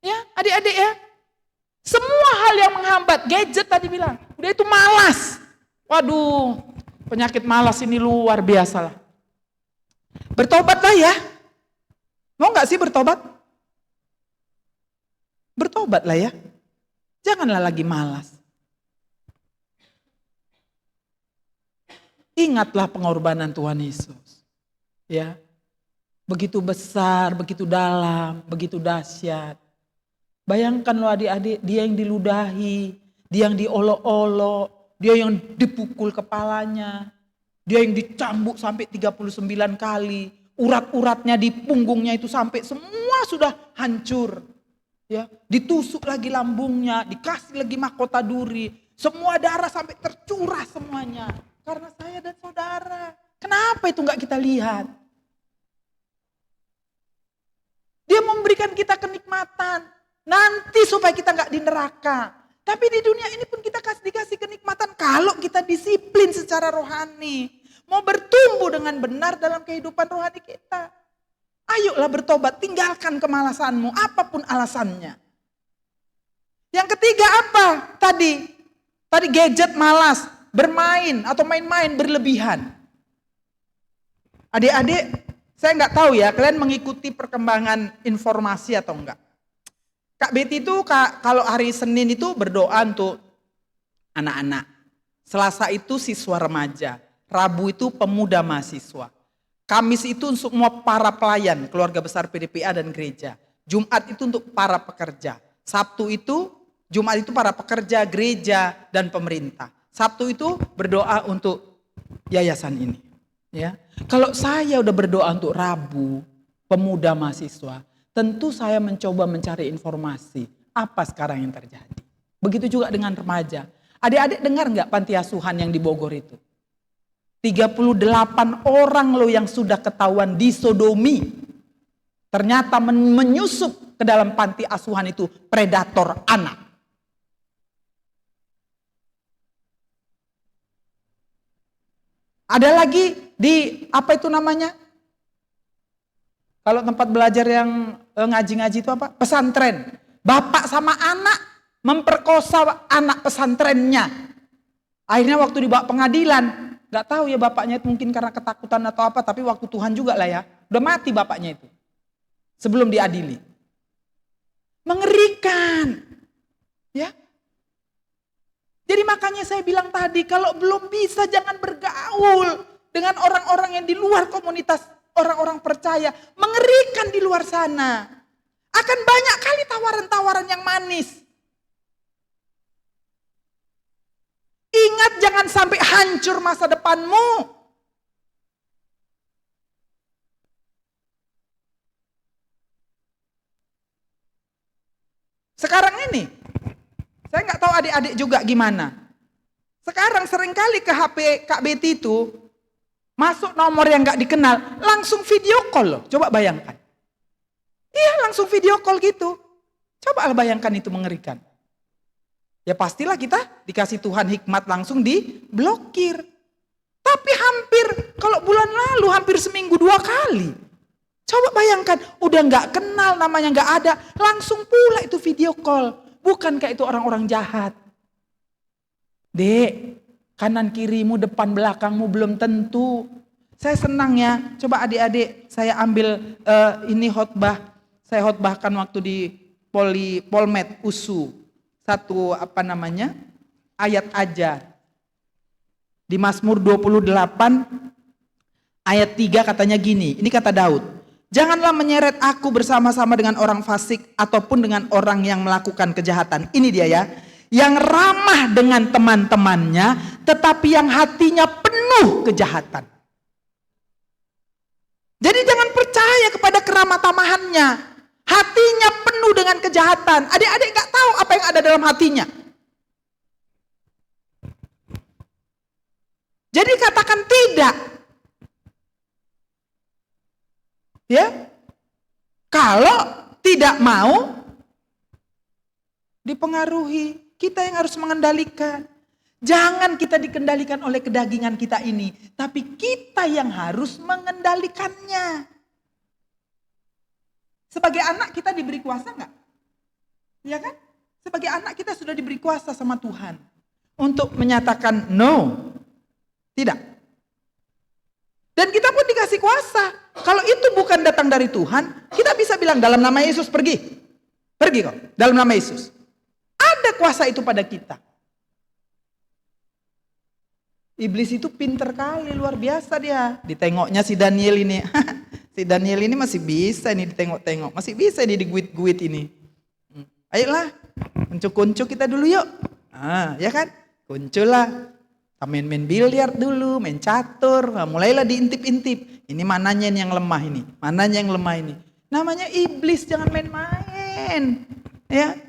Ya, adik-adik ya. Semua hal yang menghambat, gadget tadi bilang, udah itu malas. Waduh, penyakit malas ini luar biasa lah. Bertobatlah ya. Mau gak sih bertobat? Bertobatlah ya. Janganlah lagi malas. Ingatlah pengorbanan Tuhan Yesus. Ya. Begitu besar, begitu dalam, begitu dahsyat. Bayangkan loh adik-adik, dia yang diludahi, dia yang diolok-olok, dia yang dipukul kepalanya, dia yang dicambuk sampai 39 kali, urat-uratnya di punggungnya itu sampai semua sudah hancur. Ya, ditusuk lagi lambungnya, dikasih lagi mahkota duri, semua darah sampai tercurah semuanya. Karena saya dan saudara, kenapa itu enggak kita lihat? Dia memberikan kita kenikmatan. Nanti supaya kita nggak di neraka. Tapi di dunia ini pun kita dikasih kenikmatan kalau kita disiplin secara rohani. Mau bertumbuh dengan benar dalam kehidupan rohani kita. Ayolah bertobat, tinggalkan kemalasanmu apapun alasannya. Yang ketiga apa? Tadi gadget malas, bermain atau main-main berlebihan. Adik-adik, saya nggak tahu ya kalian mengikuti perkembangan informasi atau enggak. Kak Betty itu kalau hari Senin itu berdoa untuk anak-anak. Selasa itu siswa remaja. Rabu itu pemuda mahasiswa. Kamis itu untuk semua para pelayan, keluarga besar PDPA dan gereja. Jumat itu untuk para pekerja. Jumat itu para pekerja, gereja, dan pemerintah. Sabtu itu berdoa untuk yayasan ini. Ya, kalau saya udah berdoa untuk Rabu, pemuda mahasiswa, tentu saya mencoba mencari informasi apa sekarang yang terjadi. Begitu juga dengan remaja. Adik-adik dengar nggak panti asuhan yang di Bogor itu? 38 orang loh yang sudah ketahuan disodomi. Ternyata menyusup ke dalam panti asuhan itu predator anak. Ada lagi di apa itu namanya? Kalau tempat belajar yang ngaji-ngaji itu apa? Pesantren. Bapak sama anak memperkosa anak pesantrennya. Akhirnya waktu dibawa pengadilan, gak tahu ya bapaknya itu mungkin karena ketakutan atau apa, tapi waktu Tuhan juga lah ya. Udah mati bapaknya itu. Sebelum diadili. Mengerikan. Ya. Jadi makanya saya bilang tadi, kalau belum bisa jangan bergaul dengan orang-orang yang di luar komunitas orang-orang percaya. Mengerikan di luar sana. Akan banyak kali tawaran-tawaran yang manis. Ingat jangan sampai hancur masa depanmu. Sekarang ini, saya nggak tahu adik-adik juga gimana. Sekarang seringkali ke HP Kak Betty itu, masuk nomor yang nggak dikenal, langsung video call loh. Coba bayangkan. Iya langsung video call gitu. Coba bayangkan itu mengerikan. Ya pastilah kita dikasih Tuhan hikmat langsung diblokir. Tapi hampir, kalau bulan lalu hampir seminggu 2 kali. Coba bayangkan, udah nggak kenal, namanya nggak ada, langsung pula itu video call. Bukankah itu orang-orang jahat? Dek, kanan kirimu, depan belakangmu belum tentu. Saya senang ya, coba adik-adik saya ambil ini khotbah. Saya khotbahkan waktu di Polmed USU. Satu ayat aja. Di Mazmur 28 ayat 3 katanya gini, ini kata Daud. Janganlah menyeret aku bersama-sama dengan orang fasik ataupun dengan orang yang melakukan kejahatan. Ini dia ya, yang ramah dengan teman-temannya tetapi yang hatinya penuh kejahatan. Jadi jangan percaya kepada keramah tamahannya. Hatinya penuh dengan kejahatan. Adik-adik gak tahu apa yang ada dalam hatinya. Jadi katakan tidak. Ya. Kalau tidak mau dipengaruhi, kita yang harus mengendalikan. Jangan kita dikendalikan oleh kedagingan kita ini, tapi kita yang harus mengendalikannya. Sebagai anak kita diberi kuasa enggak? Ya kan? Sebagai anak kita sudah diberi kuasa sama Tuhan untuk menyatakan no. Tidak. Dan kita pun dikasih kuasa. Kalau itu bukan datang dari Tuhan, kita bisa bilang dalam nama Yesus pergi. Pergi kau, dalam nama Yesus. Ada kuasa itu pada kita. Iblis itu pinter kali, luar biasa dia. Ditengoknya si Daniel ini. Si Daniel ini masih bisa nih ditengok-tengok. Masih bisa nih diguit-guit ini. Ayolah, kuncuk-kuncuk kita dulu yuk. Ya kan? Kuncul lah. Main biliar dulu, main catur. Mulailah diintip-intip. Ini mananya yang lemah ini. Mananya yang lemah ini. Namanya iblis, jangan main-main. Ya.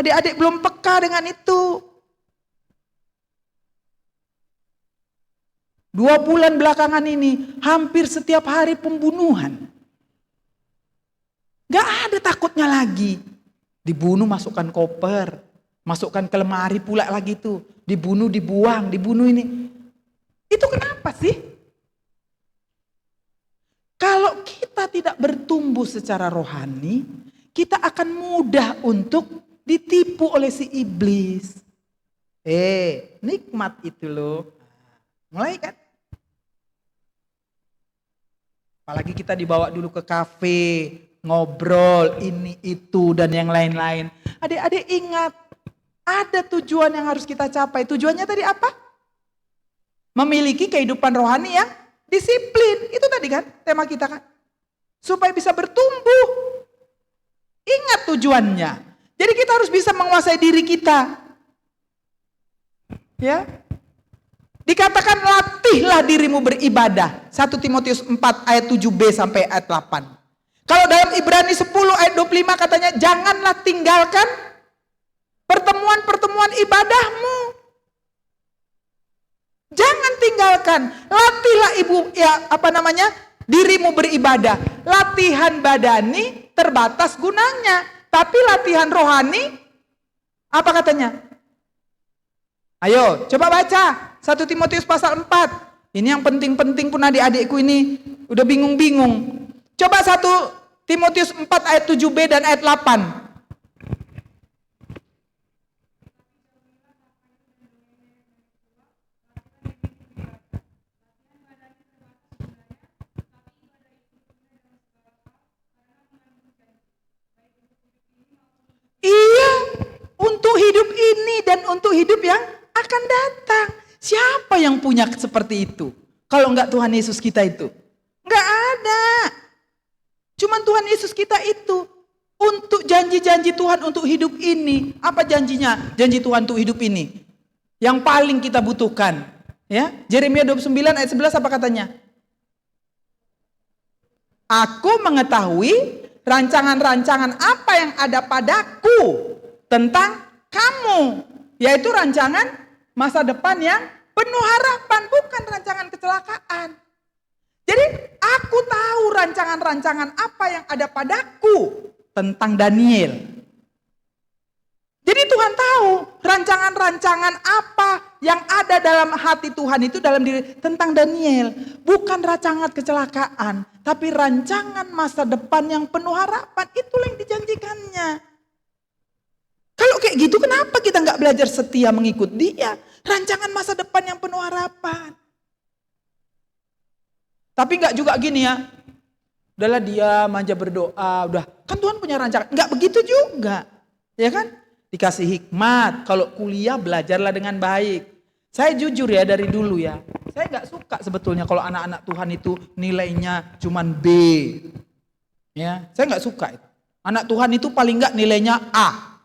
Adik-adik belum peka dengan itu. 2 bulan belakangan ini hampir setiap hari pembunuhan. Gak ada takutnya lagi. Dibunuh masukkan koper, masukkan ke lemari pula lagi tuh. Dibunuh dibuang, dibunuh ini. Itu kenapa sih? Kalau kita tidak bertumbuh secara rohani, kita akan mudah untuk ditipu oleh si iblis. Nikmat itu loh. Mulai kan? Apalagi kita dibawa dulu ke kafe, ngobrol ini itu dan yang lain-lain. Adik-adik ingat, ada tujuan yang harus kita capai. Tujuannya tadi apa? Memiliki kehidupan rohani yang disiplin. Itu tadi kan tema kita kan. Supaya bisa bertumbuh. Ingat tujuannya. Jadi kita harus bisa menguasai diri kita. Ya. Dikatakan latihlah dirimu beribadah. 1 Timotius 4 ayat 7b sampai ayat 8. Kalau dalam Ibrani 10 ayat 25 katanya janganlah tinggalkan pertemuan-pertemuan ibadahmu. Jangan tinggalkan. Latihlah dirimu beribadah. Latihan badani terbatas gunanya. Tapi latihan rohani apa katanya? Ayo coba baca 1 Timotius pasal 4. Ini yang penting-penting pun adik-adikku ini udah bingung-bingung. Coba 1 Timotius 4 ayat 7b dan ayat 8. Iya, untuk hidup ini dan untuk hidup yang akan datang. Siapa yang punya seperti itu? Kalau enggak Tuhan Yesus kita itu? Enggak ada. Cuman Tuhan Yesus kita itu. Untuk janji-janji Tuhan untuk hidup ini. Apa janjinya? Janji Tuhan untuk hidup ini. Yang paling kita butuhkan. Ya, Yeremia 29 ayat 11 apa katanya? Aku mengetahui rancangan-rancangan apa yang ada padaku tentang kamu. Yaitu rancangan masa depan yang penuh harapan, bukan rancangan kecelakaan. Jadi aku tahu rancangan-rancangan apa yang ada padaku tentang Daniel. Jadi Tuhan tahu rancangan-rancangan apa yang ada dalam hati Tuhan itu dalam diri tentang Daniel. Bukan rancangan kecelakaan, tapi rancangan masa depan yang penuh harapan. Itulah yang dijanjikannya. Kalau kayak gitu kenapa kita nggak belajar setia mengikut dia? Rancangan masa depan yang penuh harapan. Tapi nggak juga gini ya. Udahlah diam aja berdoa, udah. Kan Tuhan punya rancangan. Nggak begitu juga. Ya kan? Dikasih hikmat. Kalau kuliah belajarlah dengan baik. Saya jujur ya dari dulu ya. Saya nggak suka sebetulnya kalau anak-anak Tuhan itu nilainya cuman B. Ya, saya nggak suka itu. Anak Tuhan itu paling nggak nilainya A.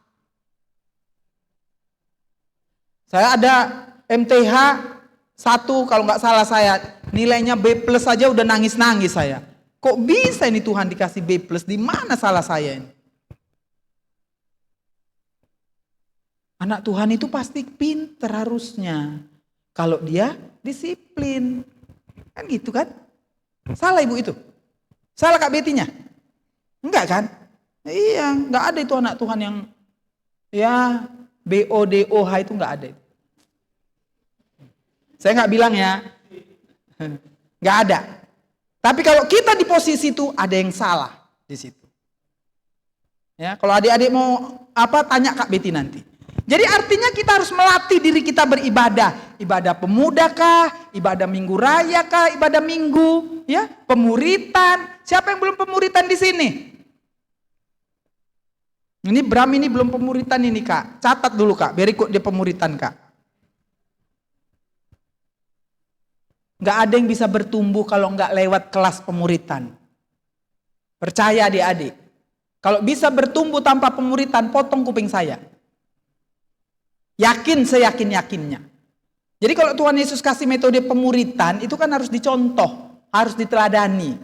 Saya ada MTH 1 kalau nggak salah saya. Nilainya B+ saja udah nangis-nangis saya. Kok bisa ini Tuhan dikasih B+? Di mana salah saya ini? Anak Tuhan itu pasti pinter harusnya. Kalau dia disiplin. Kan gitu kan? Salah ibu itu? Salah Kak Betinya? Enggak kan? Iya, enggak ada itu anak Tuhan yang ya BODOH itu enggak ada. Saya enggak bilang ya. Enggak ada. Tapi kalau kita di posisi itu ada yang salah di situ. Ya, kalau adik-adik mau apa tanya Kak Beti nanti. Jadi artinya kita harus melatih diri kita beribadah. Ibadah pemuda kah? Ibadah minggu raya kah? Ibadah minggu, ya, pemuritan. Siapa yang belum pemuritan di sini? Ini Bram ini belum pemuritan ini Kak. Catat dulu Kak, biar ikut dia pemuritan Kak. Nggak ada yang bisa bertumbuh kalau nggak lewat kelas pemuritan. Percaya adik-adik. Kalau bisa bertumbuh tanpa pemuritan, potong kuping saya. Yakin seyakin-yakinnya. Jadi kalau Tuhan Yesus kasih metode pemuritan, itu kan harus dicontoh, harus diteladani.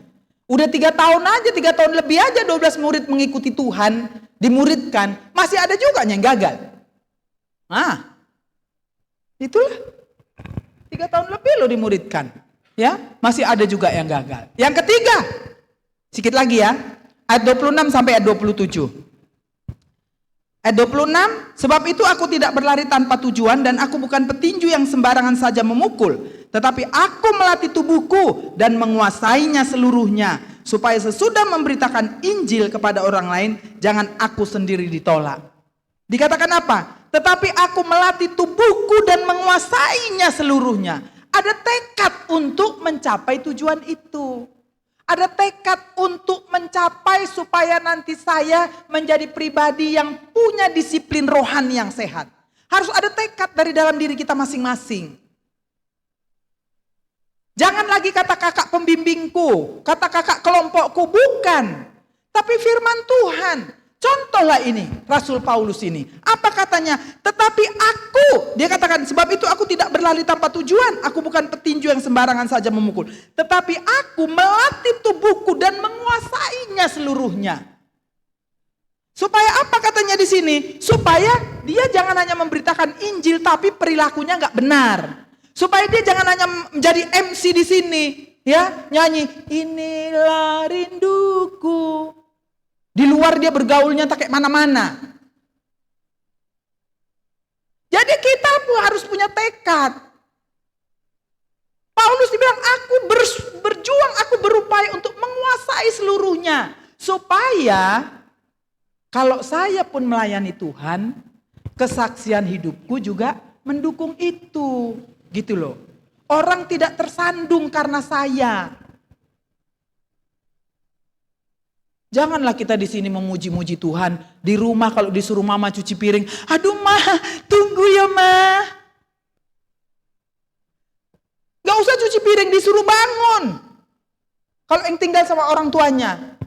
Udah 3 tahun aja, 3 tahun lebih aja 12 murid mengikuti Tuhan, dimuridkan, masih ada juga yang gagal. Nah, itulah. 3 tahun lebih loh dimuridkan. Ya, masih ada juga yang gagal. Yang ketiga, sedikit lagi ya, ayat 26 sampai ayat 27. Ayat 26, sebab itu aku tidak berlari tanpa tujuan dan aku bukan petinju yang sembarangan saja memukul. Tetapi aku melatih tubuhku dan menguasainya seluruhnya. Supaya sesudah memberitakan Injil kepada orang lain, jangan aku sendiri ditolak. Dikatakan apa? Tetapi aku melatih tubuhku dan menguasainya seluruhnya. Ada tekad untuk mencapai tujuan itu. Ada tekad untuk mencapai supaya nanti saya menjadi pribadi yang punya disiplin rohani yang sehat. Harus ada tekad dari dalam diri kita masing-masing. Jangan lagi kata kakak pembimbingku, kata kakak kelompokku, bukan. Tapi firman Tuhan. Contohlah ini, Rasul Paulus ini. Apa katanya? Tetapi aku, dia katakan, sebab itu aku tidak berlari tanpa tujuan. Aku bukan petinju yang sembarangan saja memukul. Tetapi aku melatih tubuhku dan menguasainya seluruhnya. Supaya apa katanya di sini? Supaya dia jangan hanya memberitakan Injil, tapi perilakunya nggak benar. Supaya dia jangan hanya menjadi MC di sini, ya, nyanyi, inilah rinduku. Di luar dia bergaulnya tak kayak mana-mana. Jadi kita pun harus punya tekad. Paulus dibilang aku berjuang, aku berupaya untuk menguasai seluruhnya. Supaya kalau saya pun melayani Tuhan, kesaksian hidupku juga mendukung itu. Gitu loh. Orang tidak tersandung karena saya. Janganlah kita di sini memuji-muji Tuhan. Di rumah kalau disuruh mama cuci piring, aduh ma, tunggu ya ma. Gak usah cuci piring, disuruh bangun. Kalau yang tinggal sama orang tuanya.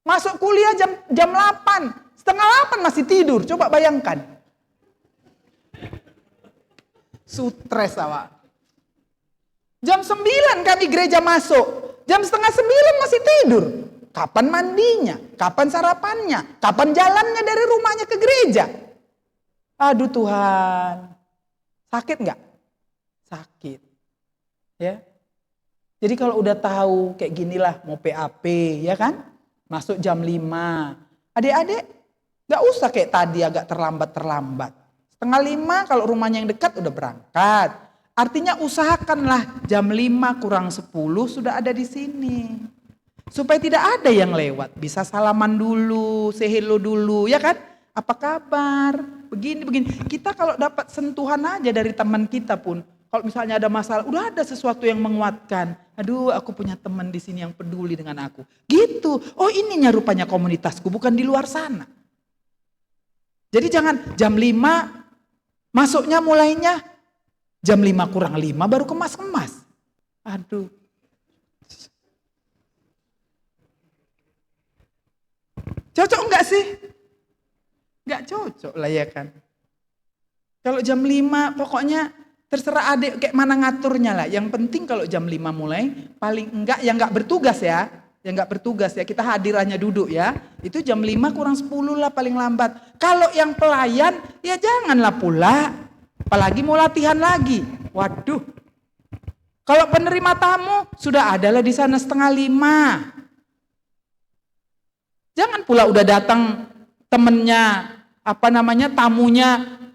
Masuk kuliah jam 8, setengah 8 masih tidur. Coba bayangkan. Stres awak. Jam 9 kami gereja masuk. Jam setengah 9 masih tidur. Kapan mandinya? Kapan sarapannya? Kapan jalannya dari rumahnya ke gereja? Aduh Tuhan. Sakit nggak? Sakit. Ya. Jadi kalau udah tahu kayak ginilah mau PAP, ya kan? Masuk jam 5. Adik-adik, Gak usah kayak tadi agak terlambat. 4:30 kalau rumahnya yang dekat udah berangkat. Artinya usahakanlah jam 5 kurang 10 sudah ada di sini. Supaya tidak ada yang lewat. Bisa salaman dulu, say hello dulu, ya kan? Apa kabar? Begini. Kita kalau dapat sentuhan aja dari teman kita pun. Kalau misalnya ada masalah, udah ada sesuatu yang menguatkan. Aduh, aku punya teman di sini yang peduli dengan aku. Gitu. Oh, ininya rupanya komunitasku, bukan di luar sana. Jadi jangan jam 5 masuknya mulainya jam 5 kurang 5 baru kemas-kemas. Aduh. Cocok enggak sih? Enggak cocok lah ya kan. Kalau jam 5 pokoknya terserah adik kayak mana ngaturnya lah. Yang penting kalau jam 5 mulai paling enggak yang enggak bertugas ya. Yang enggak bertugas ya, kita hadirannya duduk ya. Itu jam 5 kurang 10 lah paling lambat. Kalau yang pelayan ya janganlah pula. Apalagi mau latihan lagi. Waduh. Kalau penerima tamu sudah adalah di sana 4:30. Jangan pula udah datang temennya, tamunya,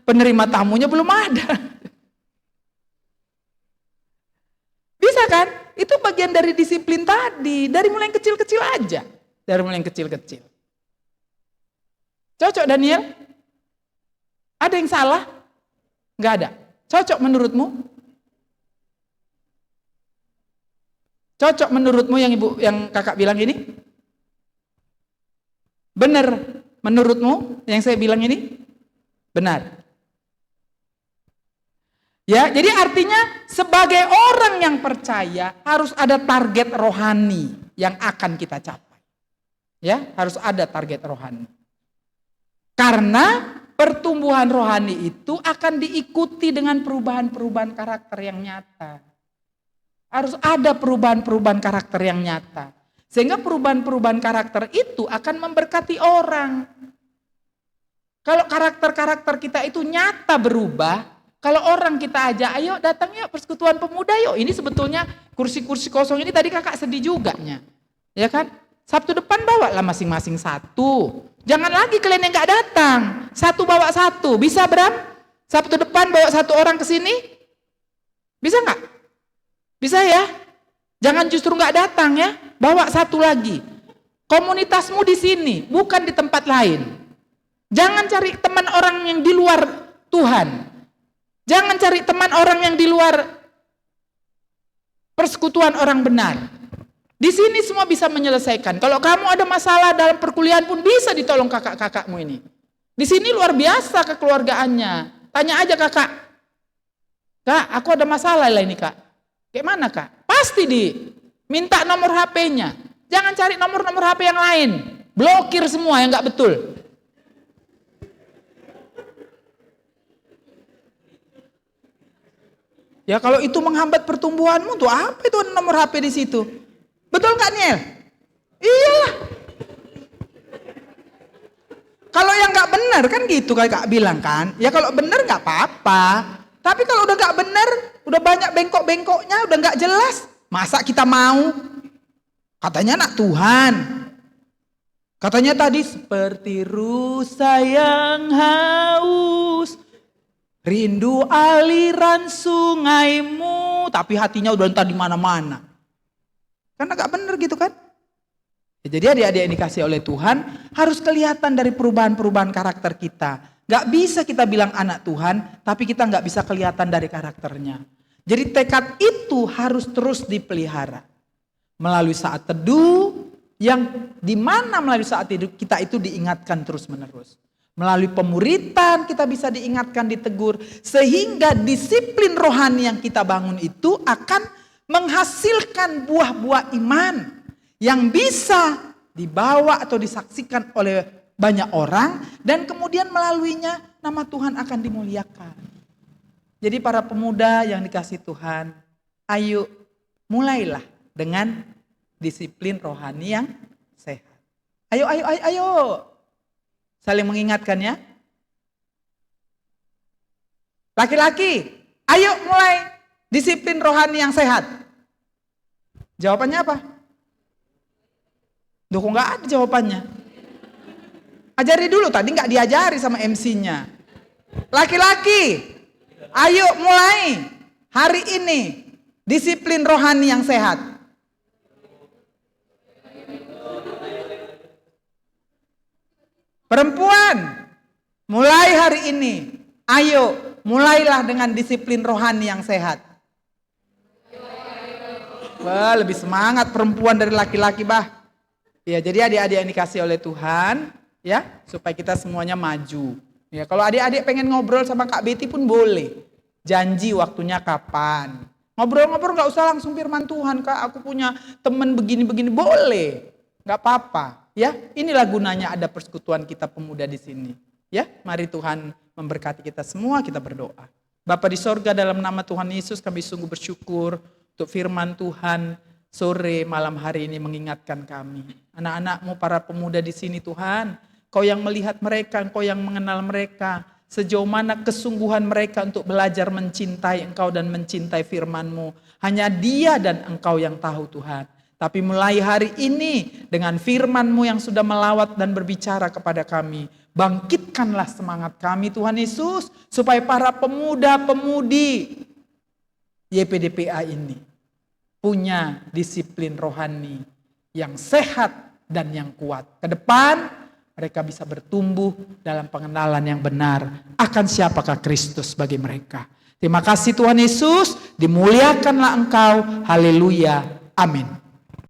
penerima tamunya belum ada. Bisa kan? Itu bagian dari disiplin tadi. Dari mulai yang kecil-kecil aja. Dari mulai yang kecil-kecil. Cocok Daniel? Ada yang salah? Enggak ada. Cocok menurutmu? Cocok menurutmu yang kakak bilang ini? Benar menurutmu yang saya bilang ini? Benar. Ya, jadi artinya sebagai orang yang percaya harus ada target rohani yang akan kita capai. Ya, harus ada target rohani. Karena pertumbuhan rohani itu akan diikuti dengan perubahan-perubahan karakter yang nyata. Harus ada perubahan-perubahan karakter yang nyata. Sehingga perubahan-perubahan karakter itu akan memberkati orang. Kalau karakter-karakter kita itu nyata berubah, kalau orang kita ajak, ayo datang yuk persekutuan pemuda yuk. Ini sebetulnya kursi-kursi kosong ini tadi kakak sedih juga nya. Ya kan? Sabtu depan bawa lah masing-masing satu. Jangan lagi kalian yang gak datang. Satu bawa satu. Bisa Bram? Sabtu depan bawa satu orang ke sini? Bisa gak? Bisa ya? Jangan justru gak datang ya. Bawa satu lagi. Komunitasmu di sini, bukan di tempat lain. Jangan cari teman orang yang di luar Tuhan. Jangan cari teman orang yang di luar persekutuan orang benar. Di sini semua bisa menyelesaikan. Kalau kamu ada masalah dalam perkuliahan pun bisa ditolong kakak-kakakmu ini. Di sini luar biasa kekeluargaannya. Tanya aja kakak. Kak, aku ada masalah lah ini kak. Kayak mana kak? Pasti minta nomor HP-nya. Jangan cari nomor-nomor HP yang lain. Blokir semua yang nggak betul. Ya kalau itu menghambat pertumbuhanmu tuh apa itu nomor HP di situ? Betul nggak Niel? Iyalah. Kalau yang nggak benar kan gitu kayak kak bilang kan. Ya kalau benar nggak apa-apa. Tapi kalau udah nggak benar, udah banyak bengkok-bengkoknya, udah nggak jelas, masa kita mau? Katanya anak Tuhan. Katanya tadi seperti rusa yang haus, rindu aliran sungaimu, tapi hatinya udah entar di mana-mana. Karena gak bener gitu kan? Ya, jadi adik-adik yang dikasih oleh Tuhan harus kelihatan dari perubahan-perubahan karakter kita. Gak bisa kita bilang anak Tuhan, tapi kita gak bisa kelihatan dari karakternya. Jadi tekad itu harus terus dipelihara. Melalui saat teduh, yang dimana melalui saat teduh kita itu diingatkan terus-menerus. Melalui pemuritan kita bisa diingatkan, ditegur. Sehingga disiplin rohani yang kita bangun itu akan menghasilkan buah-buah iman yang bisa dibawa atau disaksikan oleh banyak orang. Dan kemudian melaluinya nama Tuhan akan dimuliakan. Jadi para pemuda yang dikasih Tuhan, ayo mulailah dengan disiplin rohani yang sehat. Ayo. Saling mengingatkan ya. Laki-laki, ayo mulai disiplin rohani yang sehat. Jawabannya apa? Duh, kok nggak ada jawabannya? Ajari dulu, tadi nggak diajari sama MC-nya. Laki-laki, ayo mulai hari ini disiplin rohani yang sehat. Perempuan, mulai hari ini, ayo mulailah dengan disiplin rohani yang sehat. Wah, lebih semangat perempuan dari laki-laki, bah. Ya, jadi adik-adik yang dikasih oleh Tuhan, ya, supaya kita semuanya maju. Ya, kalau adik-adik pengen ngobrol sama Kak Betty pun boleh. Janji waktunya kapan. Ngobrol-ngobrol nggak usah langsung firman Tuhan, Kak. Aku punya temen begini-begini, boleh. Nggak apa-apa. Ya, inilah gunanya ada persekutuan kita pemuda di sini. Ya, mari Tuhan memberkati kita semua, kita berdoa. Bapa di sorga, dalam nama Tuhan Yesus kami sungguh bersyukur untuk firman Tuhan sore malam hari ini mengingatkan kami. Anak-anak-Mu, para pemuda di sini Tuhan, Kau yang melihat mereka, Kau yang mengenal mereka, sejauh mana kesungguhan mereka untuk belajar mencintai Engkau dan mencintai firman-Mu. Hanya dia dan Engkau yang tahu Tuhan. Tapi mulai hari ini dengan firman-Mu yang sudah melawat dan berbicara kepada kami, bangkitkanlah semangat kami Tuhan Yesus, supaya para pemuda-pemudi YPDPA ini punya disiplin rohani yang sehat dan yang kuat. Ke depan mereka bisa bertumbuh dalam pengenalan yang benar akan siapakah Kristus bagi mereka. Terima kasih Tuhan Yesus, dimuliakanlah Engkau, haleluya, amin.